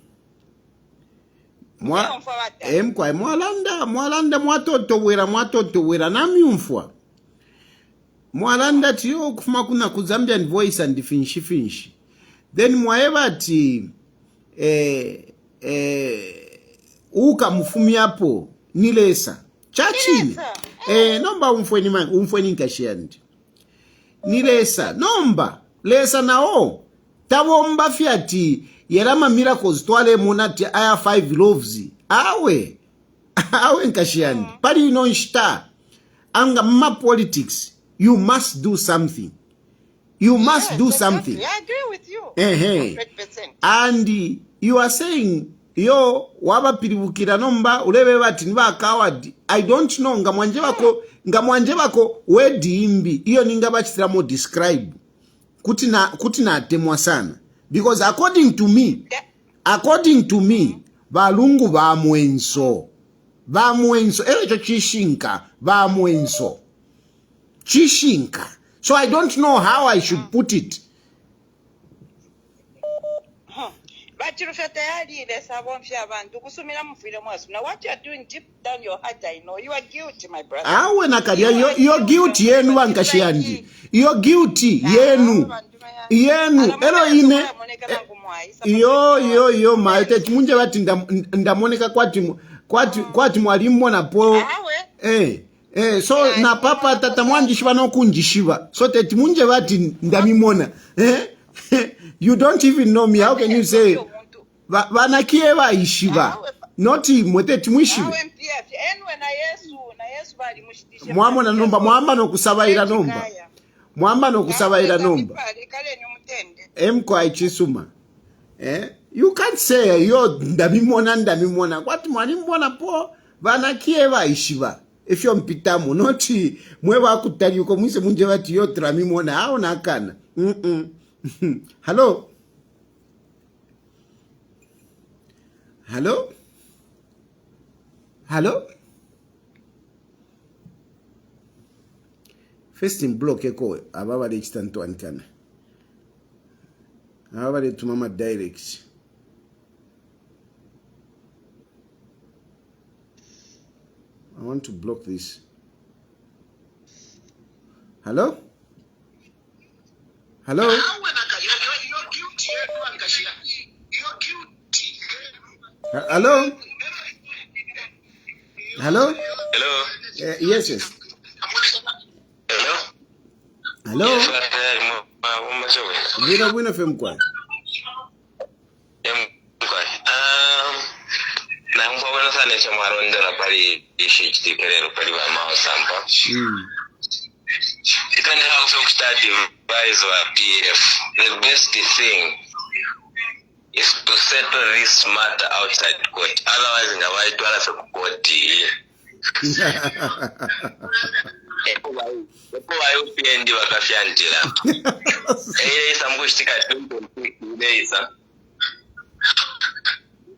Mkwa mwalanda mwatotowera namyumfwa. Mwalanda tiyo kufuma kuna ku Zambian Voice and finshi. Then mwaeva ti uka mfumi hapo nilesa chachine nomba umfweni nkashiyandi nilesa nomba lesa nao tawomba fiati yerama miracles twale monati aya 5 loaves awe nkashiyandi pali ino nshita anga ma politics you must do something. You must do something. Exactly. I agree with you. 100%. And you are saying, yo, waba piribukira nomba, ulebe bati niba kawadi. I don't know, ngamwanje bako, wedi imbi. Iyo ninga bachitira mo describe. Kutina atemwa sana. Because according to me, balungu ba mwenso. Ewe cho chishinka, ba mwenso. Chishinka. So I don't know how I should put it. But Chilufya Tayali, now what you are doing deep down your heart, I know. You are guilty, my brother. You're guilty, yenu wankashiyandi. You're guilty, yenu. Elo ine. Yo, maite, munje wati ndamoneka kwati mwalimu na po. So na papa tata mwanjishiva no kunjishiva. So teti munje wati ndamimona. You don't even know me. How can you say vanakie va ishiva? Noti mweteti mwishiva. Mwamona nomba, mwamba no kusabaira nomba. Mwamba no kusabaira nomba. Emko aichisuma. You can't say yo ndamimona. Kwati mwalimu mwana po vanakie va ishiva. If you're mpitamu, noti mwewa kutari yuko mwise munje wati yo tramimona hao nakana. Hello? Hello? Hello? First in block eko ababa de chitanto ankana. Ababa de tumama direct. I want to block this. Hello? Hello? Hello? Hello? Hello? Yes. Hello? Hello? Wina femkwa. Nangubona sana chamarondera pali ishikitikerero pali ba maosamba. It can help to study advise or PF. The best thing is to settle this matter outside court. Otherwise, in a white one of court.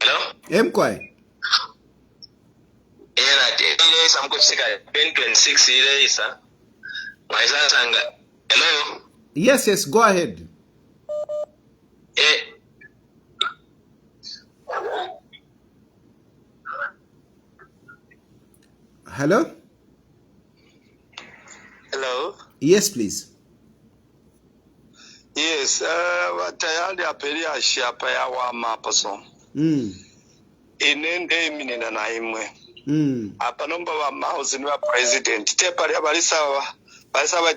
Hello? Hello? Yes, go ahead. Hello? Hello? Yes, please. Yes, Tayali apeli ashapa ya wa mapaso. Inende minina na imwe. Apa nomba wa mauzi ni wa president. Tepali ya balisawa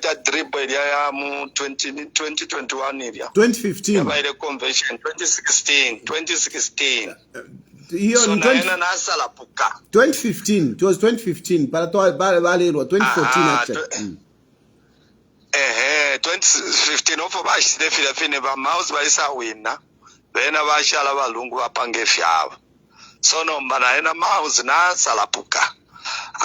ta dribble ya mu 2021 area. 2015. Ya baile convention 2016. So na sala puka. 2015. It was 2015. Para to balero 2014 actually. 2015 ofo bashi define ba mouse balisa wina. Bena bashala balungu bapange fyabo. So no mana mouse na sala puka.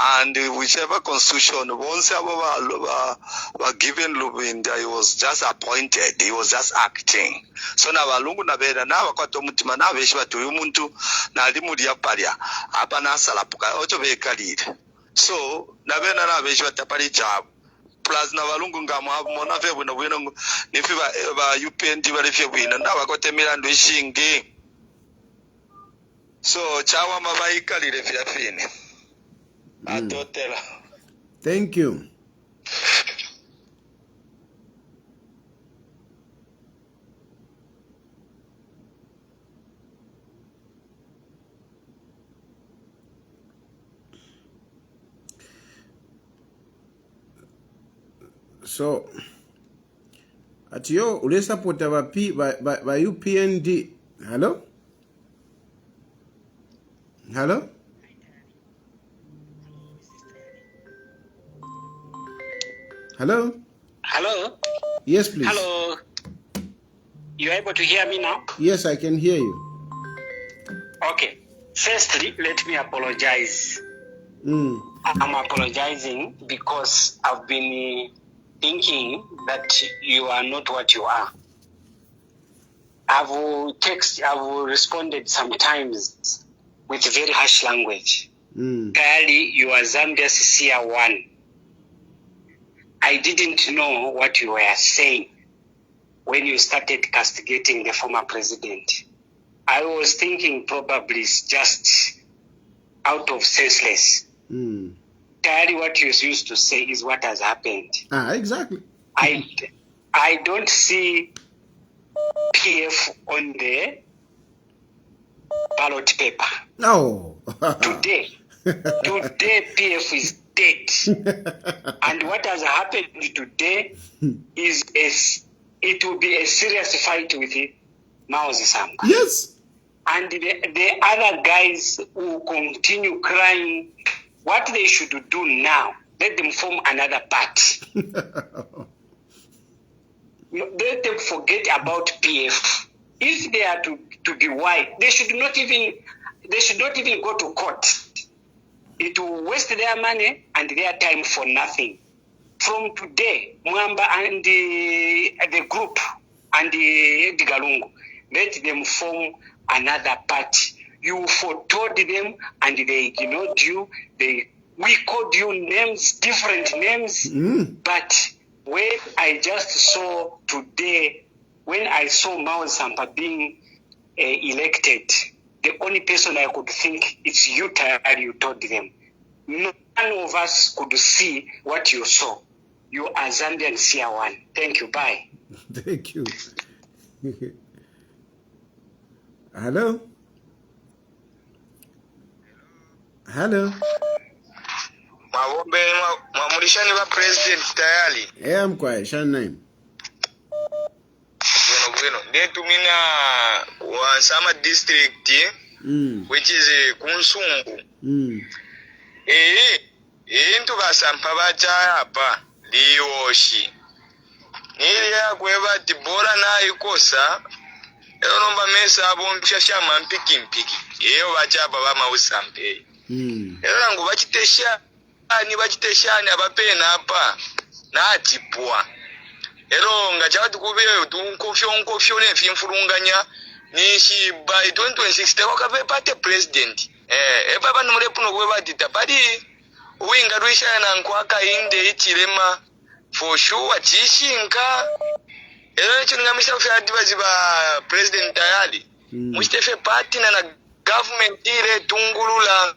And whichever constitution once were given Lubinda, he was just appointed, he was just acting. So na balungu na beda na wakwato mutima na beshwa tuyumuntu na alimudi ya palia hapa na salapuka ocho bekalide. So na beda na beshwa tapali job plus na balungu ngamu mona fe bwino bwino nifi ba UPND bali fe bwino na wakote milando ishingi. So chawa mabayikalide fya fine. Thank you. So at yo ule support by UPND. Hello? Hello? Hello? Hello? Yes, please. Hello? You are able to hear me now? Yes, I can hear you. Okay. Firstly, let me apologize. I'm apologizing because I've been thinking that you are not what you are. I've responded sometimes with very harsh language. Tayali, you are Zambia's CR1. I didn't know what you were saying when you started castigating the former president. I was thinking probably it's just out of senseless. Tayali, what you used to say is what has happened. Exactly. I don't see PF on the ballot paper. No. Today PF is dead. And what has happened today is it will be a serious fight with Mao Zedong. Yes. And the other guys who continue crying, what they should do now, let them form another party. Let them forget about PF. If they are to be white, they should not even go to court. It will waste their money and their time for nothing. From today, Mwamba and the group and the EDGAR, let them form another party. You foretold them and they ignored you. We called you names, different names. But when I just saw today, when I saw Mao Zedong being elected, the only person I could think it's you, Tayali, you told them. None of us could see what you saw. You are Zambian CR1. Thank you. Bye. Thank you. Hello? Hello? Mwamulishani wa President Tayali. Yeah, I'm quiet. Shine name. Bueno. Netumina Wansama district, which is Kunsumbu. Into basampa bacha hapa liyoshi. Nilia kweva tibora na ikosa. Ero nomba mesa abompya shama mpiki. Iyo bacha hapa bama usampe. Ero nangu bachiteshani abapena hapa na atipua. Ero ngachawati kubeyo tunkofyo nefimfurunganya nishi by 2026 wakabe pate president. Baba numulepuno kwe batita padi uwinga rwisha na nkwaka inde ichilema for sure chishinka. Ero chingamisha fya advice ba president Tayali. Mustefe party na government ile tungulula.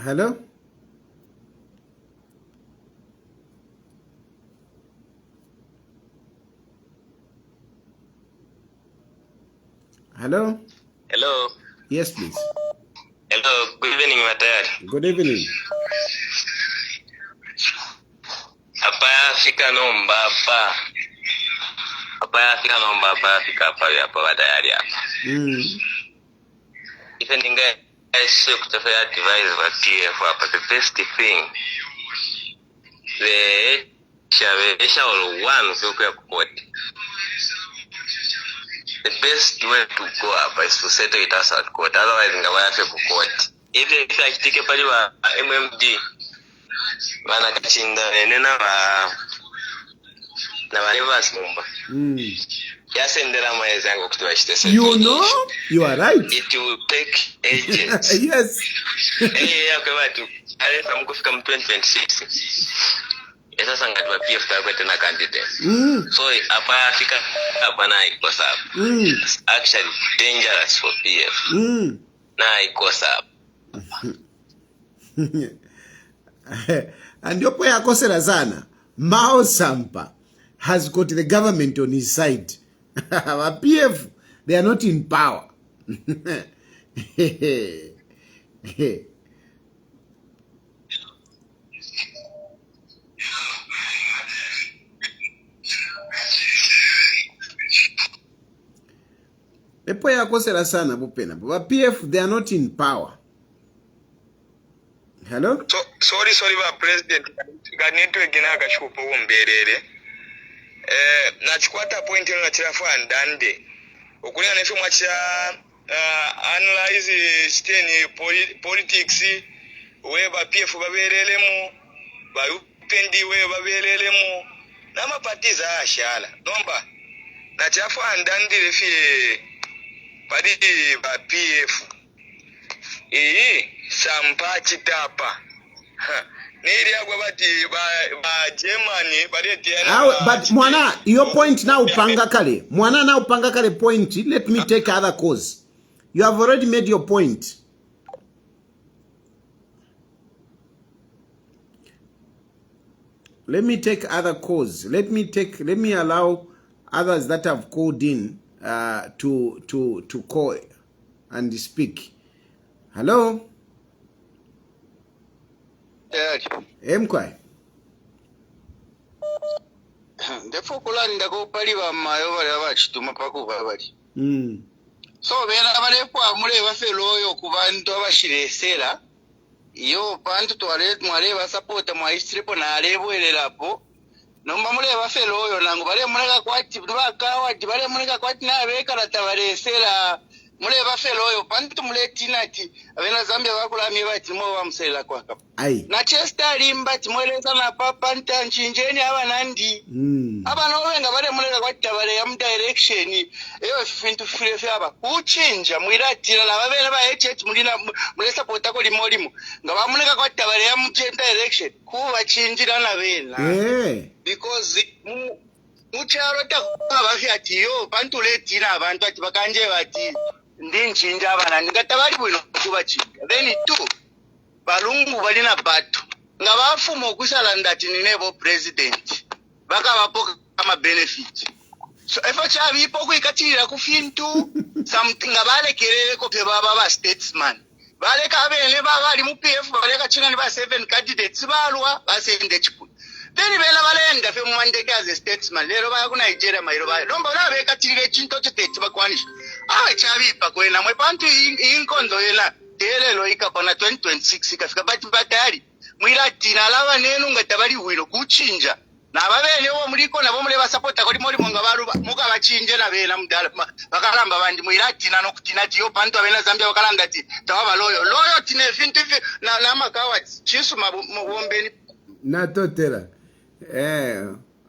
Hello? Hello? Hello. Yes, please. Hello. Good evening, Matayari. Good evening. Apa Afrika nomba apa. Apa Afrika nomba apa Afrika hapa Matayari hapa. Even inga sio kutafanya advice wa TF hapa. The best thing. The shall one so kwa court. The best way to go up is to settle it as at court. Otherwise, ngawaya fe ku court. If I take pali wa MMD, wana kachinda nena na walevas mumba. Yasendera maezi yangu kutuwashite. You know, you are right. It will take ages. Yes. Kwa watu. Alesa mkufika 2026. Esa sangati wa PF kwa tena candidate. So apa Afrika apa na iko sawa. It's actually dangerous for PF. Na iko sawa. And your boy akosera sana. Mao Sampa has got the government on his side. Our PF, they are not in power. Epo yakosera sana bupena. But PF, they are not in power. Hello? Sorry, President. Ganetwe gina kashupo umberere. Nachikwata point nga chirafa ndande. Okulia nefe mwacha analyze steni politics we ba PF baberelemu ba UPND we baberelemu nama partiza ashala. Nomba nachirafa ndande lefi badi ba PF. Sampa chitapa. But Mwana, your point now Pangakale. Mwana now Pangakale point. Let me take other cause. You have already made your point. Let me take other cause. Let me allow others that have called in to call and speak. Hello? Emkwai. Therefore, Kulanda go Paliva, my overwatch to Mapaku Babadi. So, when I Mureva fellow, Kuvan Tovashire Sela, you want to arrest Mareva support my strip on Arevo Elapo. No Mamureva fellow, Langare Murega quite Baka, Divare Murega quite Naveka, Tavare Sela, Mureva fellow, Pantumule Tinati, Avena Zambia Vakula Miva Timo Amsela Quaka. Na chesta limba timweleza na papa ntanchinjeni abanandi abana owenga bale muleka kwatta bale ya direction eyo fintu firefe aba kuchinja mwiratira na babene ba HH mulina mulesa potako limolimo nga bamuleka kwatta bale ya direction kuba chinjira na bena because mucharo tabafi ati yo pantuletina abantu ati bakanje bati ndinchinja abanandi ngatabali bwino kuba chinja then two balungu balina batu nga bafuma okusala ndati ninebo president baka bapoka kama benefit so efo chabipo kwikatira ku fintu something nga balekerere ko pe baba ba statesman baleka bene bagali mu PF baleka china ni ba 7 candidates balwa basende chipu then bela balenda fe mwandeke as a statesman lero baya ku Nigeria mayiro baya lomba labeka tirire chinto chete bakwanisha chabipa kwena mwe pantu inkondo yela Telelo ikapona 2026 ikafika bati batali mwiratina lava nenu ngatabali wino kuchinja na babene wo muliko nabo mule basapota koli moli monga baruba muka bachinje na bena mudala bakalamba bandi mwiratina nokutinati yo pantu abena Zambia bakalanga ati tawaba loyo tine fintu na makawa chisu mabombeni na totera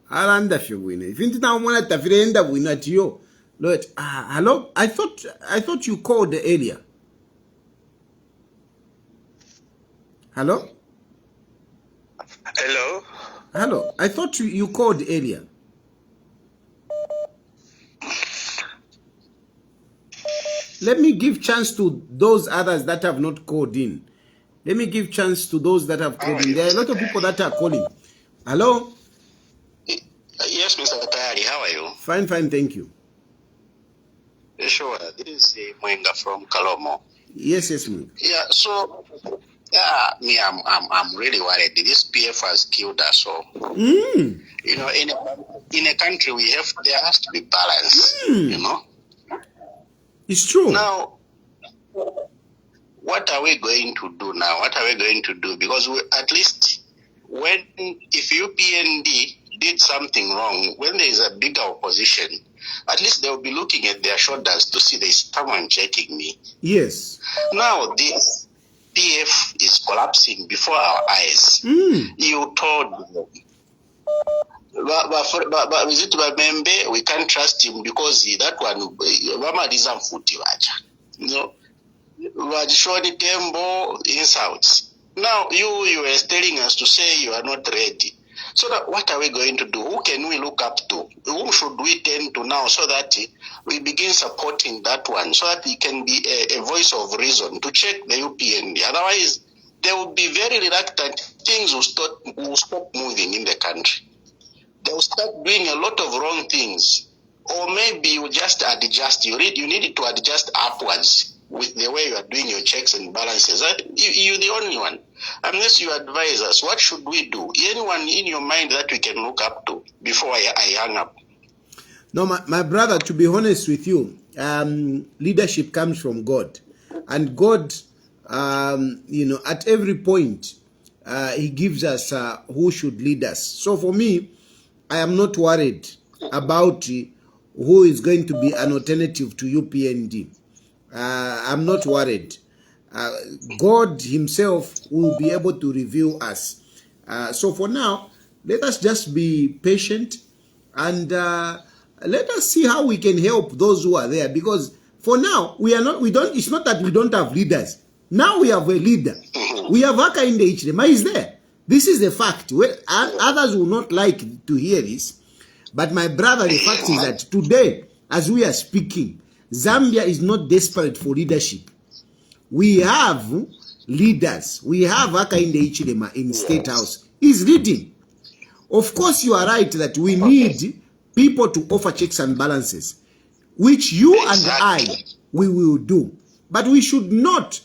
alanda fywine fintu na mwana tafirenda wina tiyo Lord hello I thought you called earlier. Hello? Hello? Hello. I thought you called earlier. Let me give chance to those others that have not called in. Let me give chance to those that have called in. There are a lot of people that are calling. Hello? Yes, Mr. Tayali, how are you? Fine, thank you. Sure, this is Mwenga from Kalomo. Yes, Mwenga. Yeah, so... Yeah, me, I'm really worried. This PF has killed us all. You know, in a country there has to be balance. You know, it's true. Now, what are we going to do now? What are we going to do? Because at least if UPND did something wrong, when there is a bigger opposition, at least they will be looking at their shoulders to see there is someone checking me. Yes. Now this PF is collapsing before our eyes. You told we can't trust him because that one showed tembo insults. Now you were telling us to say you are not ready. So what are we going to do? Who can we look up to? Who should we turn to now so that we begin supporting that one, so that it can be a voice of reason to check the UPND? Otherwise, they will be very reluctant. Things will stop moving in the country. They will start doing a lot of wrong things. Or maybe you just adjust. You need to adjust upwards with the way you are doing your checks and balances. You're the only one. Unless you advise us, what should we do? Anyone in your mind that we can look up to before I hang up? No, my brother, to be honest with you, leadership comes from God. And God, at every point, he gives us who should lead us. So for me, I am not worried about who is going to be an alternative to UPND. I'm not worried. God himself will be able to reveal us. So for now, let us just be patient and let us see how we can help those who are there, because for now it's not that we don't have leaders. Now we have a leader. We have Hakainde Hichilema is there. This is the fact. Others will not like to hear this, but my brother, the fact is that today, as we are speaking, Zambia is not desperate for leadership. We have leaders. We have Hakainde Hichilema in State House. He's leading. Of course, you are right that we need people to offer checks and balances, which you and I, we will do. But we should not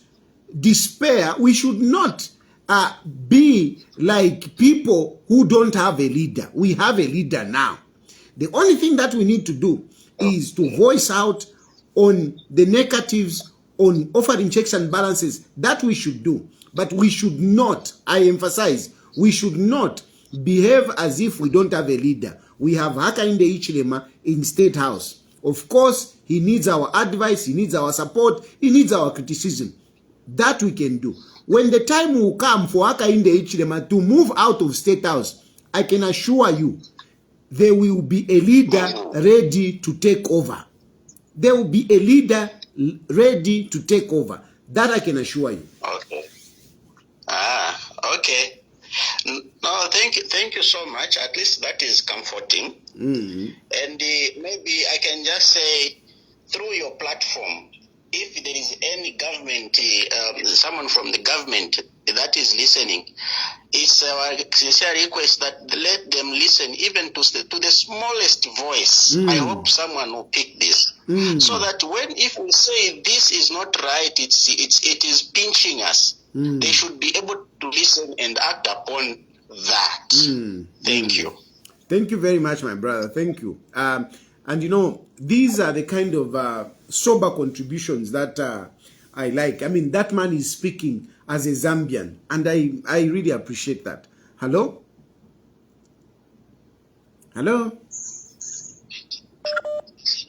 despair. We should not be like people who don't have a leader. We have a leader now. The only thing that we need to do is to voice out on the negatives, on offering checks and balances. That we should do. But we should not, I emphasize, we should not behave as if we don't have a leader. We have Hakainde Hichilema in State House. Of course, he needs our advice, he needs our support, he needs our criticism. That we can do. When the time will come for Hakainde Hichilema to move out of State House, I can assure you, there will be a leader ready to take over. There will be a leader ready to take over. That I can assure you. Okay. Okay. No, thank you so much. At least that is comforting. And maybe I can just say, through your platform, if there is any government, someone from the government that is listening, it's our sincere request that let them listen even to the smallest voice. I hope someone will pick this, so that if we say this is not right, it is pinching us. They should be able to listen and act upon that. Thank you. Thank you very much, my brother. Thank you. And these are the kind of sober contributions that I like. I mean, that man is speaking as a Zambian, and I really appreciate that. Hello? Hello?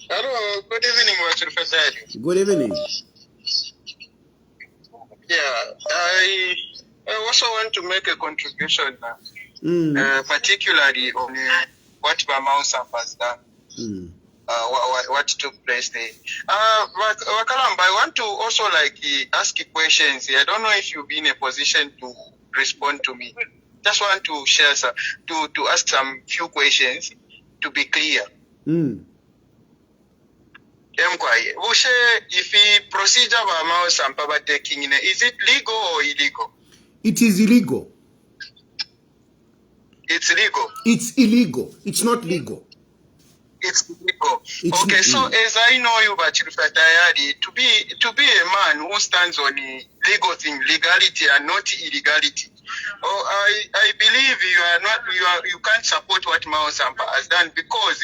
Hello, good evening, Chilufya. Good evening. Yeah, I also want to make a contribution, particularly on what Bamau Sampa has done, what took place there. Wakalamba, I want to also ask you questions. I don't know if you'll be in a position to respond to me. Just want to share to ask some few questions to be clear. If the procedure Bamau Sampa taking, is it legal or illegal? It is illegal. It's legal. It's illegal. It's not legal. It's legal. Okay, so as I know you, Chilufya Tayali, to be a man who stands on the legal thing, legality and not illegality. I believe you can't support what Mao Sampa has done, because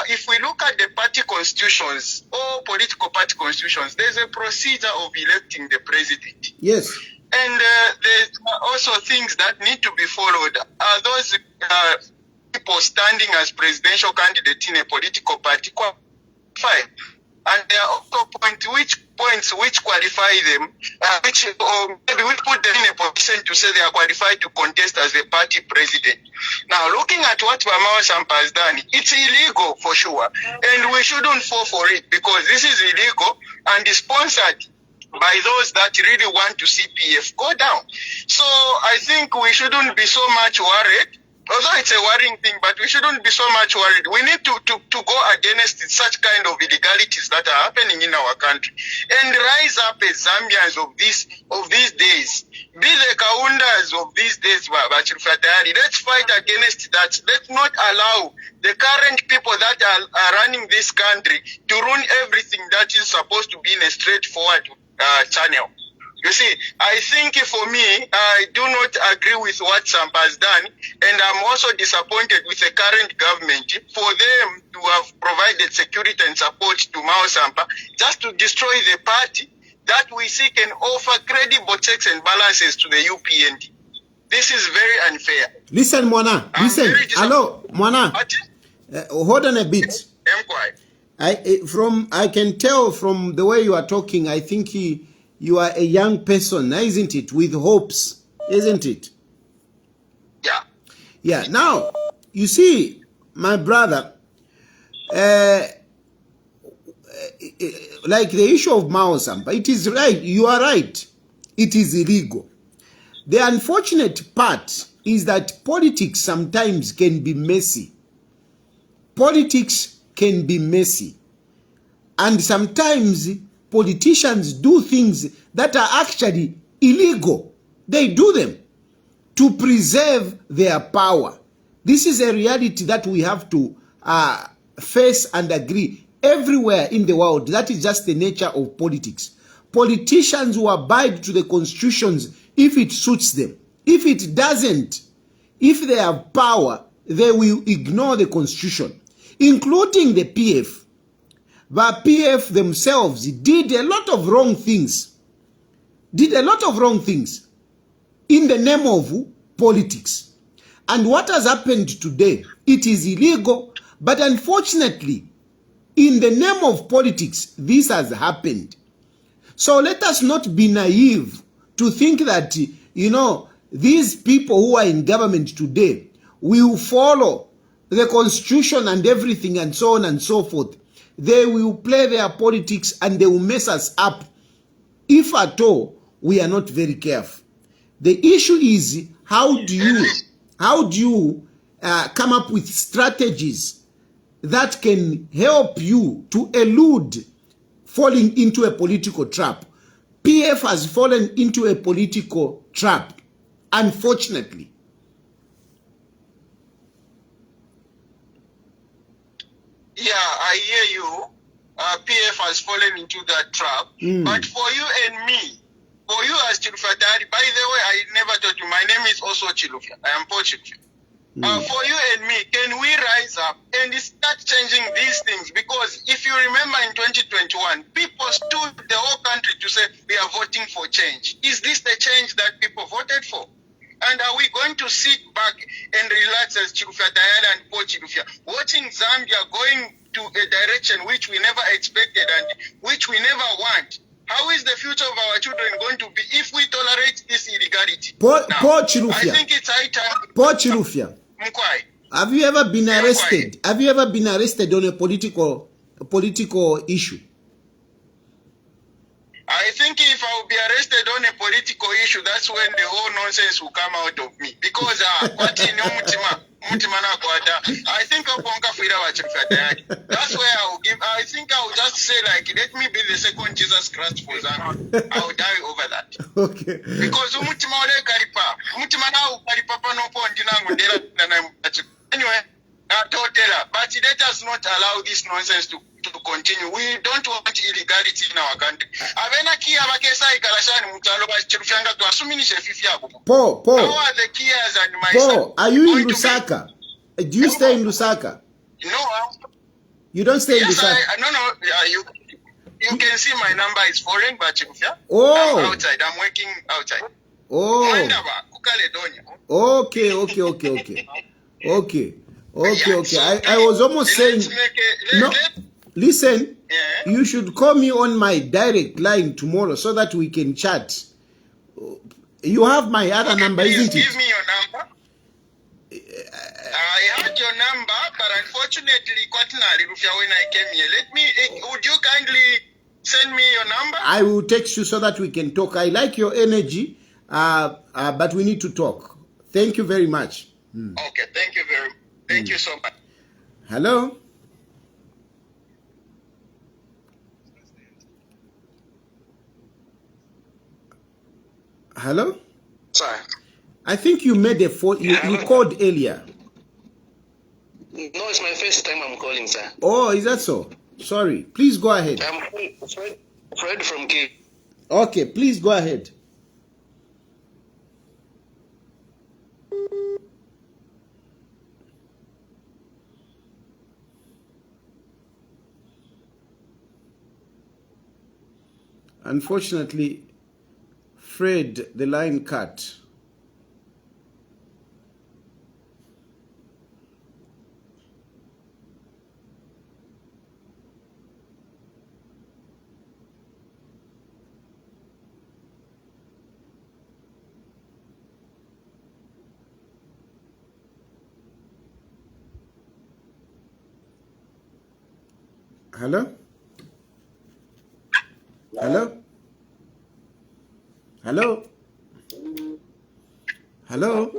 if we look at the party constitutions or political party constitutions, there's a procedure of electing the president. Yes. And there's also things that need to be followed. Those people standing as presidential candidate in a political party qualify. And there are also points which qualify them, maybe we put them in a position to say they are qualified to contest as a party president. Now, looking at what Bamau Sampa has done, it's illegal for sure. And we shouldn't fall for it, because this is illegal and is sponsored by those that really want to see PF go down. So I think we shouldn't be so much worried Although it's a worrying thing, but we shouldn't be so much worried. We need to go against such kind of illegalities that are happening in our country and rise up as Zambians of these days. Be the Kaundas of these days, Chilufya Tayali. Let's fight against that. Let's not allow the current people that are running this country to ruin everything that is supposed to be in a straightforward channel. You see, I think for me, I do not agree with what Sampa has done, and I'm also disappointed with the current government for them to have provided security and support to Mao Sampa just to destroy the party that we see can offer credible checks and balances to the UPND. This is very unfair. Listen, Mwana. Listen. Hello, Mwana. Hold on a bit. I'm quiet. I can tell from the way you are talking, I think you are a young person, isn't it? With hopes, isn't it? Yeah. Yeah. Now, you see, my brother, like the issue of Mao Sampa, it is right. You are right. It is illegal. The unfortunate part is that politics sometimes can be messy. Politics can be messy. And sometimes politicians do things that are actually illegal. They do them to preserve their power. This is a reality that we have to face and agree everywhere in the world. That is just the nature of politics. Politicians will abide to the constitutions if it suits them. If it doesn't, if they have power, they will ignore the constitution, including the PF. The PF themselves did a lot of wrong things. In the name of politics. And what has happened today, it is illegal, but unfortunately, in the name of politics, this has happened. So let us not be naive to think that, you know, these people who are in government today will follow the constitution and everything and so on and so forth. They will play their politics and they will mess us up if at all we are not very careful. The issue is how do you come up with strategies that can help you to elude falling into a political trap. PF has fallen into a political trap, unfortunately. Yeah, I hear you. PF has fallen into that trap. But for you and me, for you as Chilufya Tayali, by the way, I never told you, my name is also Chilufya. I am Paul Chilufya. For you and me, can we rise up and start changing these things? Because if you remember in 2021, people stood the whole country to say, we are voting for change. Is this the change that people voted for? And are we going to sit back and relax as Chilufya Tayali and Paul Chilufya, watching Zambia going to a direction which we never expected and which we never want? How is the future of our children going to be if we tolerate this illegality? Paul Chilufya. I think it's high time. Paul Chilufya. Have you ever been arrested? Have you ever been arrested on a political issue? I think if I will be arrested on a political issue, that's when the whole nonsense will come out of me. Because I think that's where I will give. I think I will just say, like, let me be the second Jesus Christ for Zambia. I will die over that. Okay. Because anyway, but let us not allow this nonsense to continue. We don't want illegality in our country. Paul, how are the Kias and my Paul, are you in Lusaka? Do you stay in Lusaka? No. You don't stay in Lusaka? No. You can see my number is foreign, but oh. I'm outside. I'm working outside. Oh. Okay. I was almost saying, no, listen, you should call me on my direct line tomorrow so that we can chat. You have my other number, isn't it? Give me your number. I had your number, but unfortunately, when I came here, would you kindly send me your number? I will text you so that we can talk. I like your energy, but we need to talk. Thank you very much. Okay, thank you. Thank you so much. Hello? Hello? Sir. I think you made a phone. You called earlier. No, it's my first time I'm calling, sir. Oh, is that so? Sorry. Please go ahead. I'm Fred from K. Okay, please go ahead. Unfortunately, Fred, the line cut. Hello? Hello? Hello? Hello?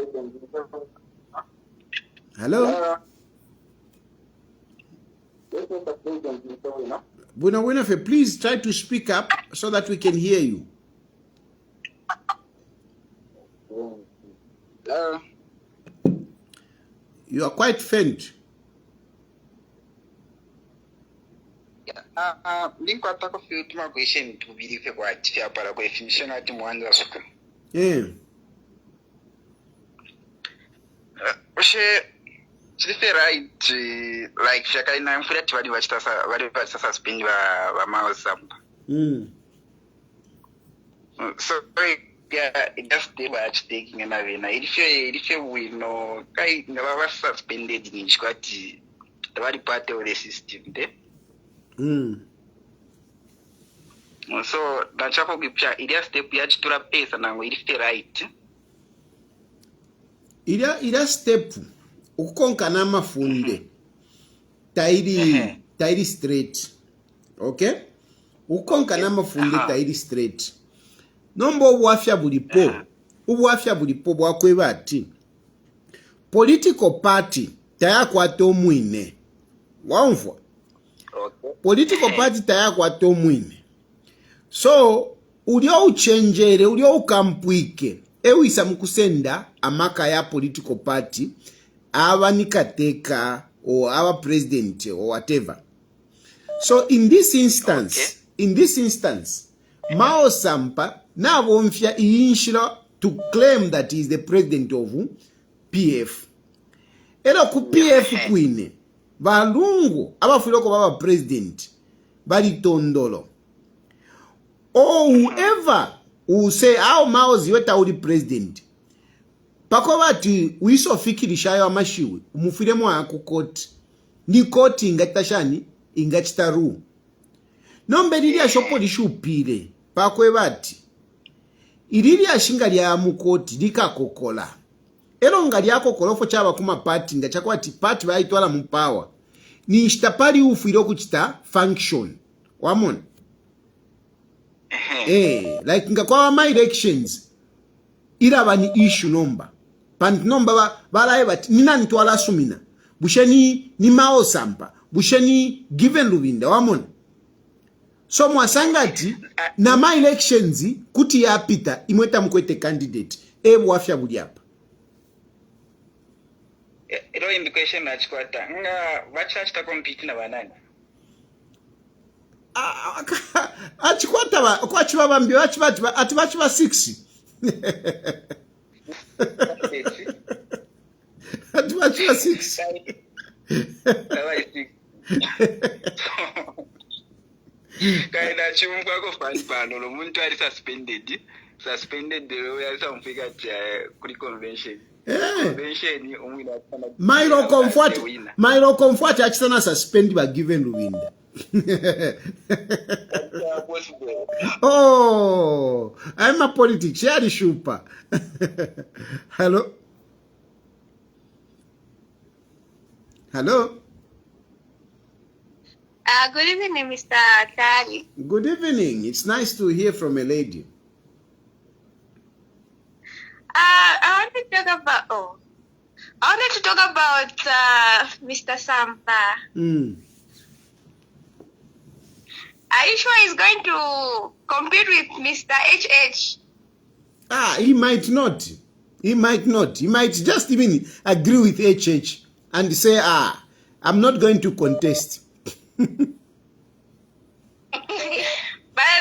Hello? Buna Winefe, please try to speak up so that we can hear you. You are quite faint. Ndinkwatako field migration to be the white para definition at Mwanza Suku. Yeah. Chilufya right, like Shakaina and Fred, what you suspend Maosamba. So, yeah, it just the watch taking an arena. If you will know, I never was suspended in Squatty, the body part of the system there. So, the chapel picture, it has step yet to a pace and I'm waiting to right. Ida step ukonka na mafunde tairi straight. Okay? Ukonka na mafunde tairi straight. Nombo uwafya bulipo bwakwe ati political party tayakwata omwine. Waumvwa? Political party tayakwata omwine. So, ulio uchenjere, ulio ukampwike, ewisa mkusenda amaka ya political party, awa nikateka, or our president, or whatever. So, in this instance, Mao Sampa, na wonfia iinshira to claim that he is the president of PF. Elo ku PF kwine, balungu, abafuloko baba president, bali tondolo. Or whoever who say how Mao ziweta uli president. Pakobati wiso fikiri shayo amashiwe. Umufiremo ya kukoti. Ni koti ingatashani ingachitaru. Nombe lili ya shopo lishu pile. Pakwebati. Ilili ya shingali ya mukoti lika kokola. Elo ngali ya kokolofo chaba kuma party ngachakwati party wa ituala mupawa. Ni ishtapali ufiro kuchita function. Wamon. Like ngakwa my elections ila ni issue number pant number balaye bat nina ntwala sumina busheni ni Mao Sampa busheni given Rubinda wamona so mwasangati na my elections kuti ya pita imweta mkwete candidate wafya buli hapa ilo indication na chikwata nga wacha compete na banani achikwata kwa chiba mbio achiba atibachiba 6 atibachiba 6 kaida chimukwa ko fani pano lo muntu ali suspended lero yali samfika kuri convention convention umwina kana Milo comfort achisana suspend ba given Rubinda. Oh, I'm a politics. Share the shupa. Hello. Hello. Good evening, Mr. Tayali. Good evening. It's nice to hear from a lady. I want to talk about I wanted to talk about Mr. Sampa. Are you sure he's going to compete with Mr. HH? He might not. He might not. He might just even agree with HH and say, I'm not going to contest. But the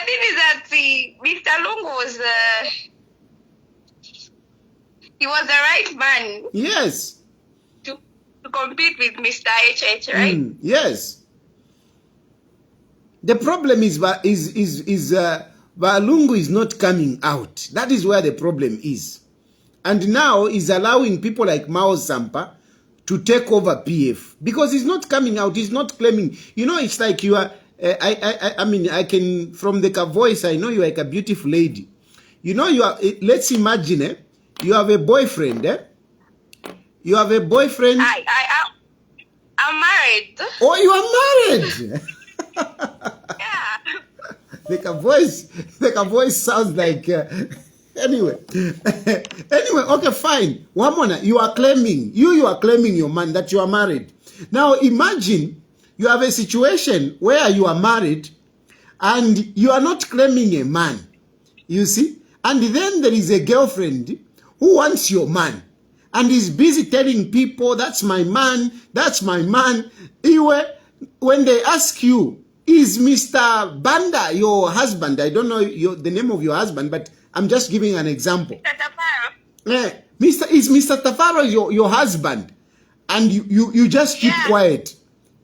thing is that Mr. Lungu was he was the right man. Yes. To compete with Mr. HH, right? Yes. The problem is Lungu is not coming out. That is where the problem is. And now he's allowing people like Mao Sampa to take over PF because he's not coming out. He's not claiming. You know, it's like you are. I mean, I can from the voice. I know you are like a beautiful lady. You know, you are. Let's imagine, you have a boyfriend. You have a boyfriend. I'm married. Oh, you are married. Yeah. Like a voice sounds like. Anyway, okay, fine. Wamona, you are claiming your man that you are married. Now imagine you have a situation where you are married and you are not claiming a man. You see? And then there is a girlfriend who wants your man and is busy telling people, that's my man, that's my man. When they ask you, is Mr. Banda your husband? I don't know the name of your husband, but I'm just giving an example. Is Mr. Tafaro your husband? And you just keep quiet.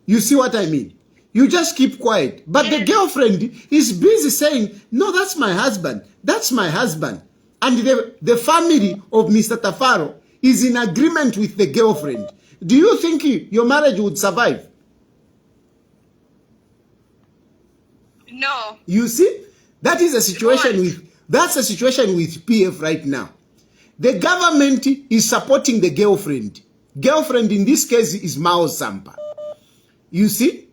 You see what I mean? You just keep quiet. But the girlfriend is busy saying, no, that's my husband. That's my husband. And the family of Mr. Tafaro is in agreement with the girlfriend. Do you think your marriage would survive? No. You see? That is a situation that's a situation with PF right now. The government is supporting the girlfriend. Girlfriend in this case is Mao Sampa. You see?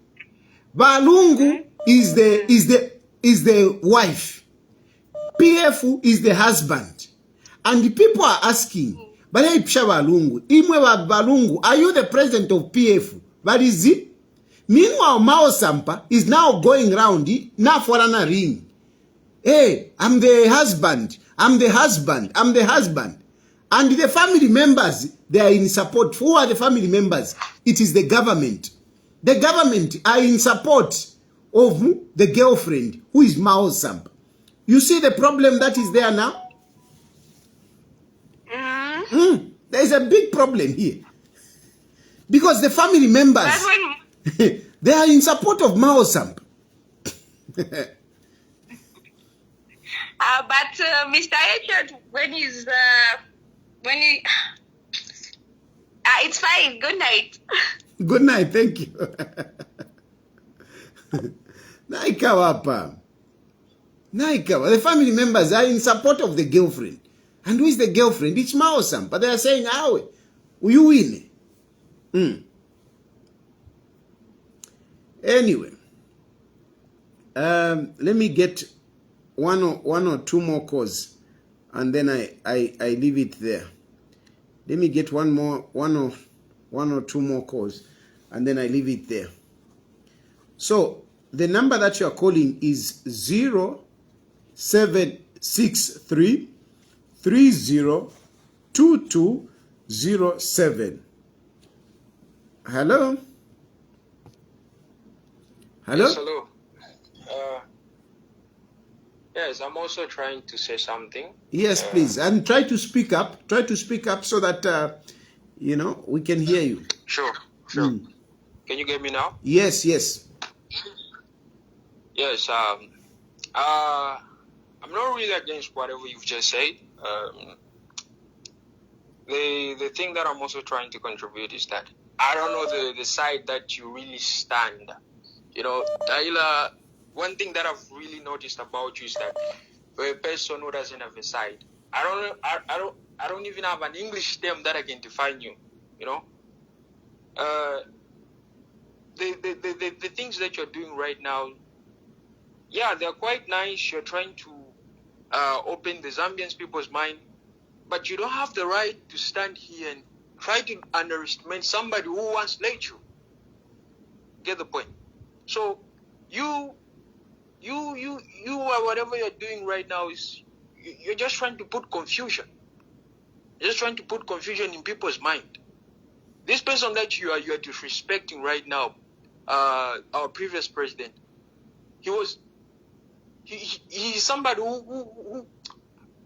Balungu is the wife. PF is the husband. And the people are asking, Balungu, are you the president of PF? But is it? Meanwhile, Mao Sampa is now going around now for an ring. Hey, I'm the husband. I'm the husband. I'm the husband. And the family members, they are in support. Who are the family members? It is the government. The government are in support of the girlfriend, who is Mao Sampa. You see the problem that is there now? There is a big problem here. Because the family members, they are in support of Mao Sampa. But Mr. H, it's fine. Good night. Good night. Thank you. Naikawa. The family members are in support of the girlfriend. And who is the girlfriend? It's Mao Sampa. But they are saying, will you win? Anyway, let me get one or two more calls, and then I leave it there. Let me get one or two more calls, and then I leave it there. So the number that you are calling is 0763 302207. Hello. Hello. Yes, hello. Yes, I'm also trying to say something. Yes, please, and try to speak up. Try to speak up so that we can hear you. Sure. Can you get me now? Yes. Yes. I'm not really against whatever you've just said. The thing that I'm also trying to contribute is that I don't know the side that you really stand. Tayali, one thing that I've really noticed about you is that you're a person who doesn't have a side. I don't even have an English term that I can define you. The things that you're doing right now, yeah, they're quite nice. You're trying to open the Zambian people's mind, but you don't have the right to stand here and try to underestimate somebody who once led you. Get the point? So you are, whatever you're doing right now is you're just trying to put confusion. You're just trying to put confusion in people's mind. This person that you are disrespecting right now, our previous president, he's somebody who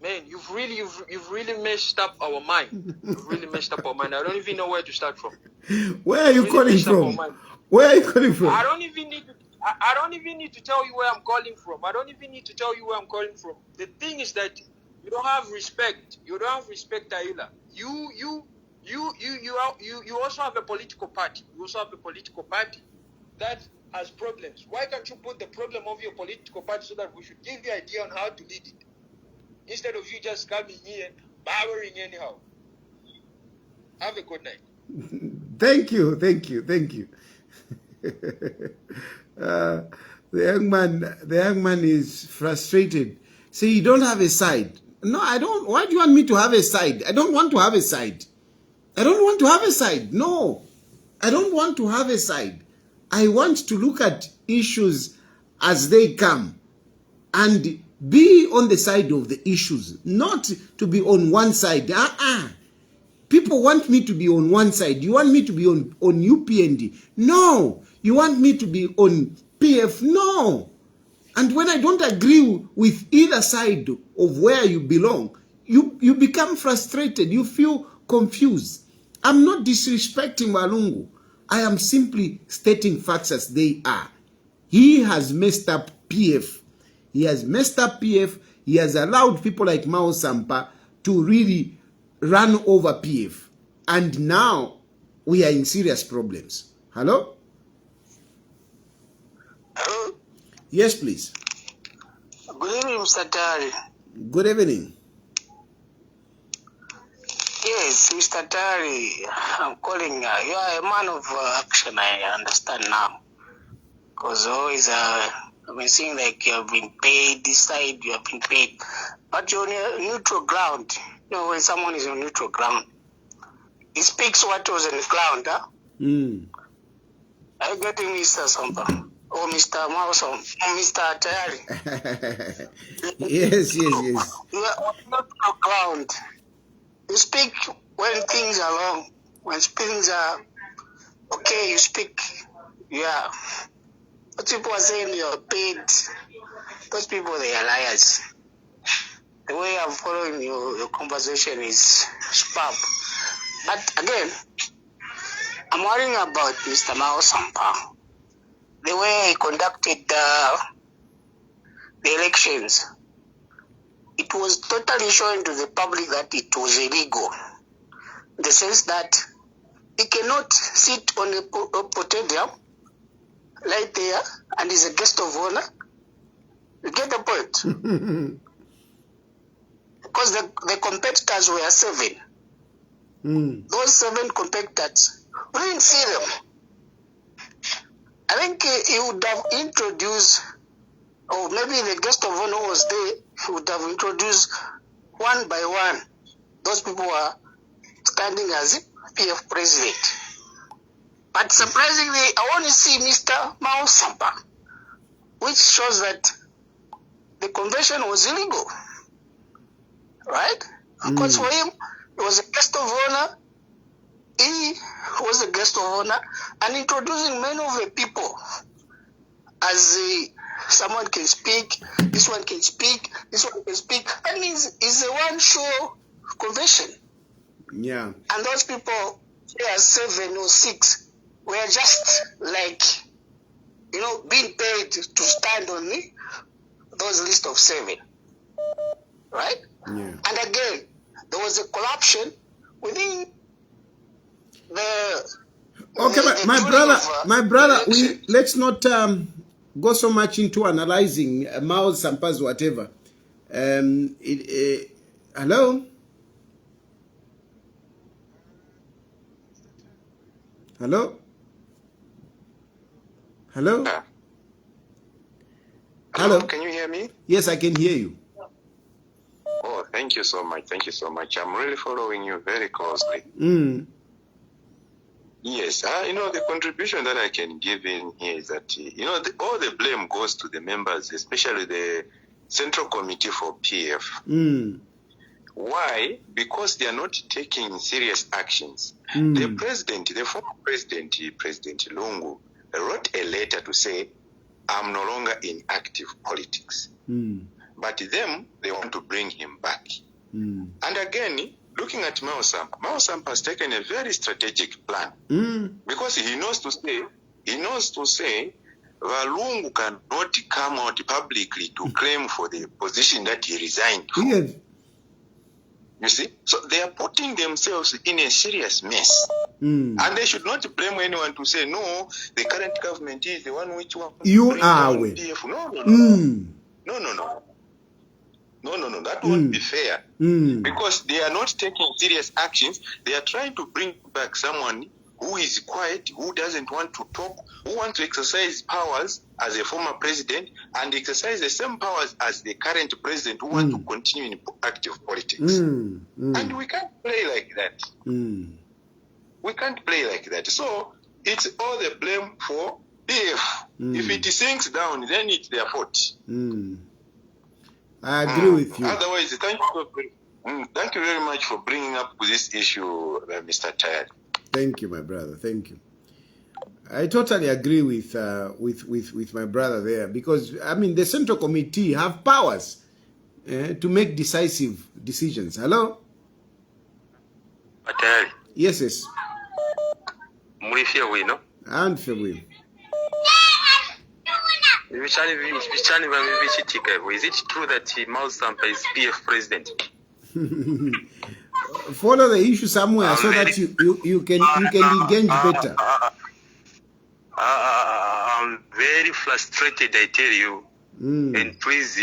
man, you've really messed up our mind. You've really messed up our mind. I don't even know where to start from. Where are you calling from? Where are you calling from? I don't even need to tell you where I'm calling from. I don't even need to tell you where I'm calling from. The thing is that you don't have respect. You don't have respect, Tayali. You also have a political party. You also have a political party that has problems. Why can't you put the problem of your political party so that we should give you an idea on how to lead it? Instead of you just coming here and barbering anyhow. Have a good night. Thank you. The young man is frustrated. See, you don't have a side. No, I don't. Why do you want me to have a side? I don't want to have a side. I don't want to have a side. No, I don't want to have a side. I want to look at issues as they come and be on the side of the issues, not to be on one side. People want me to be on one side. You want me to be on UPND? No. You want me to be on PF? No. And when I don't agree with either side of where you belong, you become frustrated. You feel confused. I'm not disrespecting LUNGU. I am simply stating facts as they are. He has messed up PF. He has messed up PF. He has allowed people like Mao Sampa to really run over PF. And now we are in serious problems. Hello? Hello? Yes, please. Good evening, Mr. Tayali. Good evening. Yes, Mr. Tayali, I'm calling. You are a man of action, I understand now. Because always I've been seeing like you have been paid, this side you have been paid. But you're on a neutral ground. You know, when someone is on neutral ground, he speaks what was on the ground, huh? Are you getting Mr. Sampa? Or Mr. Mawson? Or Mr. Tayali? Yes. You are on neutral ground. You speak when things are wrong. When things are okay, you speak. Yeah. But people are saying you're paid. Those people, they are liars. The way I'm following your conversation is superb. But again, I'm worrying about Mr. Mao Sampa. The way he conducted the elections. It was totally showing to the public that it was illegal. In the sense that he cannot sit on a podium right there and is a guest of honor. You get the point? Because the competitors were 7. Those 7 competitors, we didn't see them. I think he would have introduced, or maybe the guest of honor was there, he would have introduced one by one. Those people were standing as PF president. But surprisingly, I want to see Mr. Mao Sampa, which shows that the convention was illegal. Right? Because for him, he was a guest of honor. He was a guest of honor and introducing many of the people as someone can speak, this one can speak, this one can speak. That means it's a one-show convention. Yeah. And those people, they are 7 or 6, were just like, being paid to stand on those list of 7. Right? Yeah. And again, there was a corruption within the... Okay, my brother, let's not go so much into analyzing Mao Sampa's whatever. Hello? Hello? Hello? Hello? Can you hear me? Yes, I can hear you. Oh, thank you so much. Thank you so much. I'm really following you very closely. Yes, the contribution that I can give in here is that, all the blame goes to the members, especially the Central Committee for PF. Why? Because they are not taking serious actions. The former president, President LUNGU, wrote a letter to say, I'm no longer in active politics. But them, they want to bring him back. And again, looking at Mao Sampa has taken a very strategic plan. Because he knows to say, Valungu cannot come out publicly to claim for the position that he resigned for. Yes. You see? So they are putting themselves in a serious mess. And they should not blame anyone to say, no, the current government is the one which wants you to bring are down with. PF. No, that won't be fair. Because they are not taking serious actions. They are trying to bring back someone who is quiet, who doesn't want to talk, who wants to exercise powers as a former president and exercise the same powers as the current president who wants to continue in active politics. And we can't play like that. We can't play like that. So it's all the blame for PF. If it sinks down, then it's their fault. I agree with you. Otherwise, thank you very much for bringing up this issue, Mr. Tayali. Thank you, my brother. Thank you. I totally agree with my brother there, because I mean the Central Committee have powers to make decisive decisions. Hello. Tayali. Yes. Murifia wino. And February. Is it true that Mao Sampa is PF president? Follow the issue somewhere so that you can engage better. I'm very frustrated, I tell you. And please,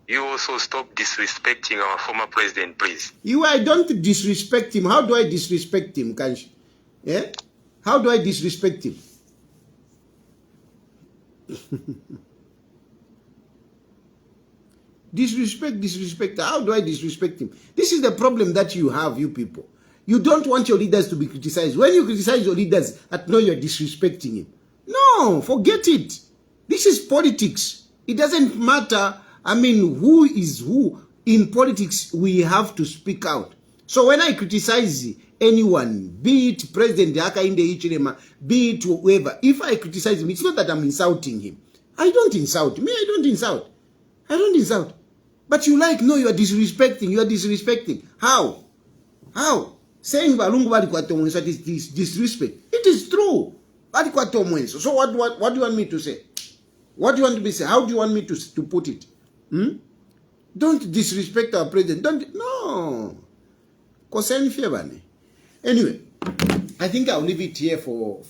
you also stop disrespecting our former president, please. I don't disrespect him. How do I disrespect him, Kanshi? Yeah? How do I disrespect him? Disrespect. How do I disrespect him? This is the problem that you have, you people. You don't want your leaders to be criticized. When you criticize your leaders, you're disrespecting him. No, forget it. This is politics. It doesn't matter, who is who. In politics, we have to speak out. So when I criticize anyone, be it President Hakainde Hichilema, be it whoever, if I criticize him, it's not that I'm insulting him. I don't insult. I don't insult. But you no, you are disrespecting. How? Saying Valungu Badikwatomwenso is disrespect. It is true. Badikwatomwenso. So what do you want me to say? What do you want me to say? How do you want me to put it? Don't disrespect our president. No. Anyway, I think I'll leave it here for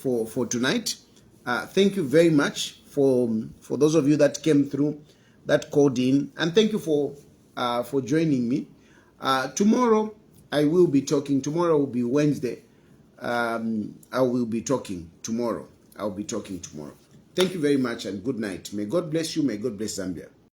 tonight. Thank you very much for those of you that came through, that called in, and thank you for joining me. Tomorrow I will be talking. Tomorrow will be Wednesday. I will be talking tomorrow. I'll be talking tomorrow. Thank you very much and good night. May God bless you. May God bless Zambia.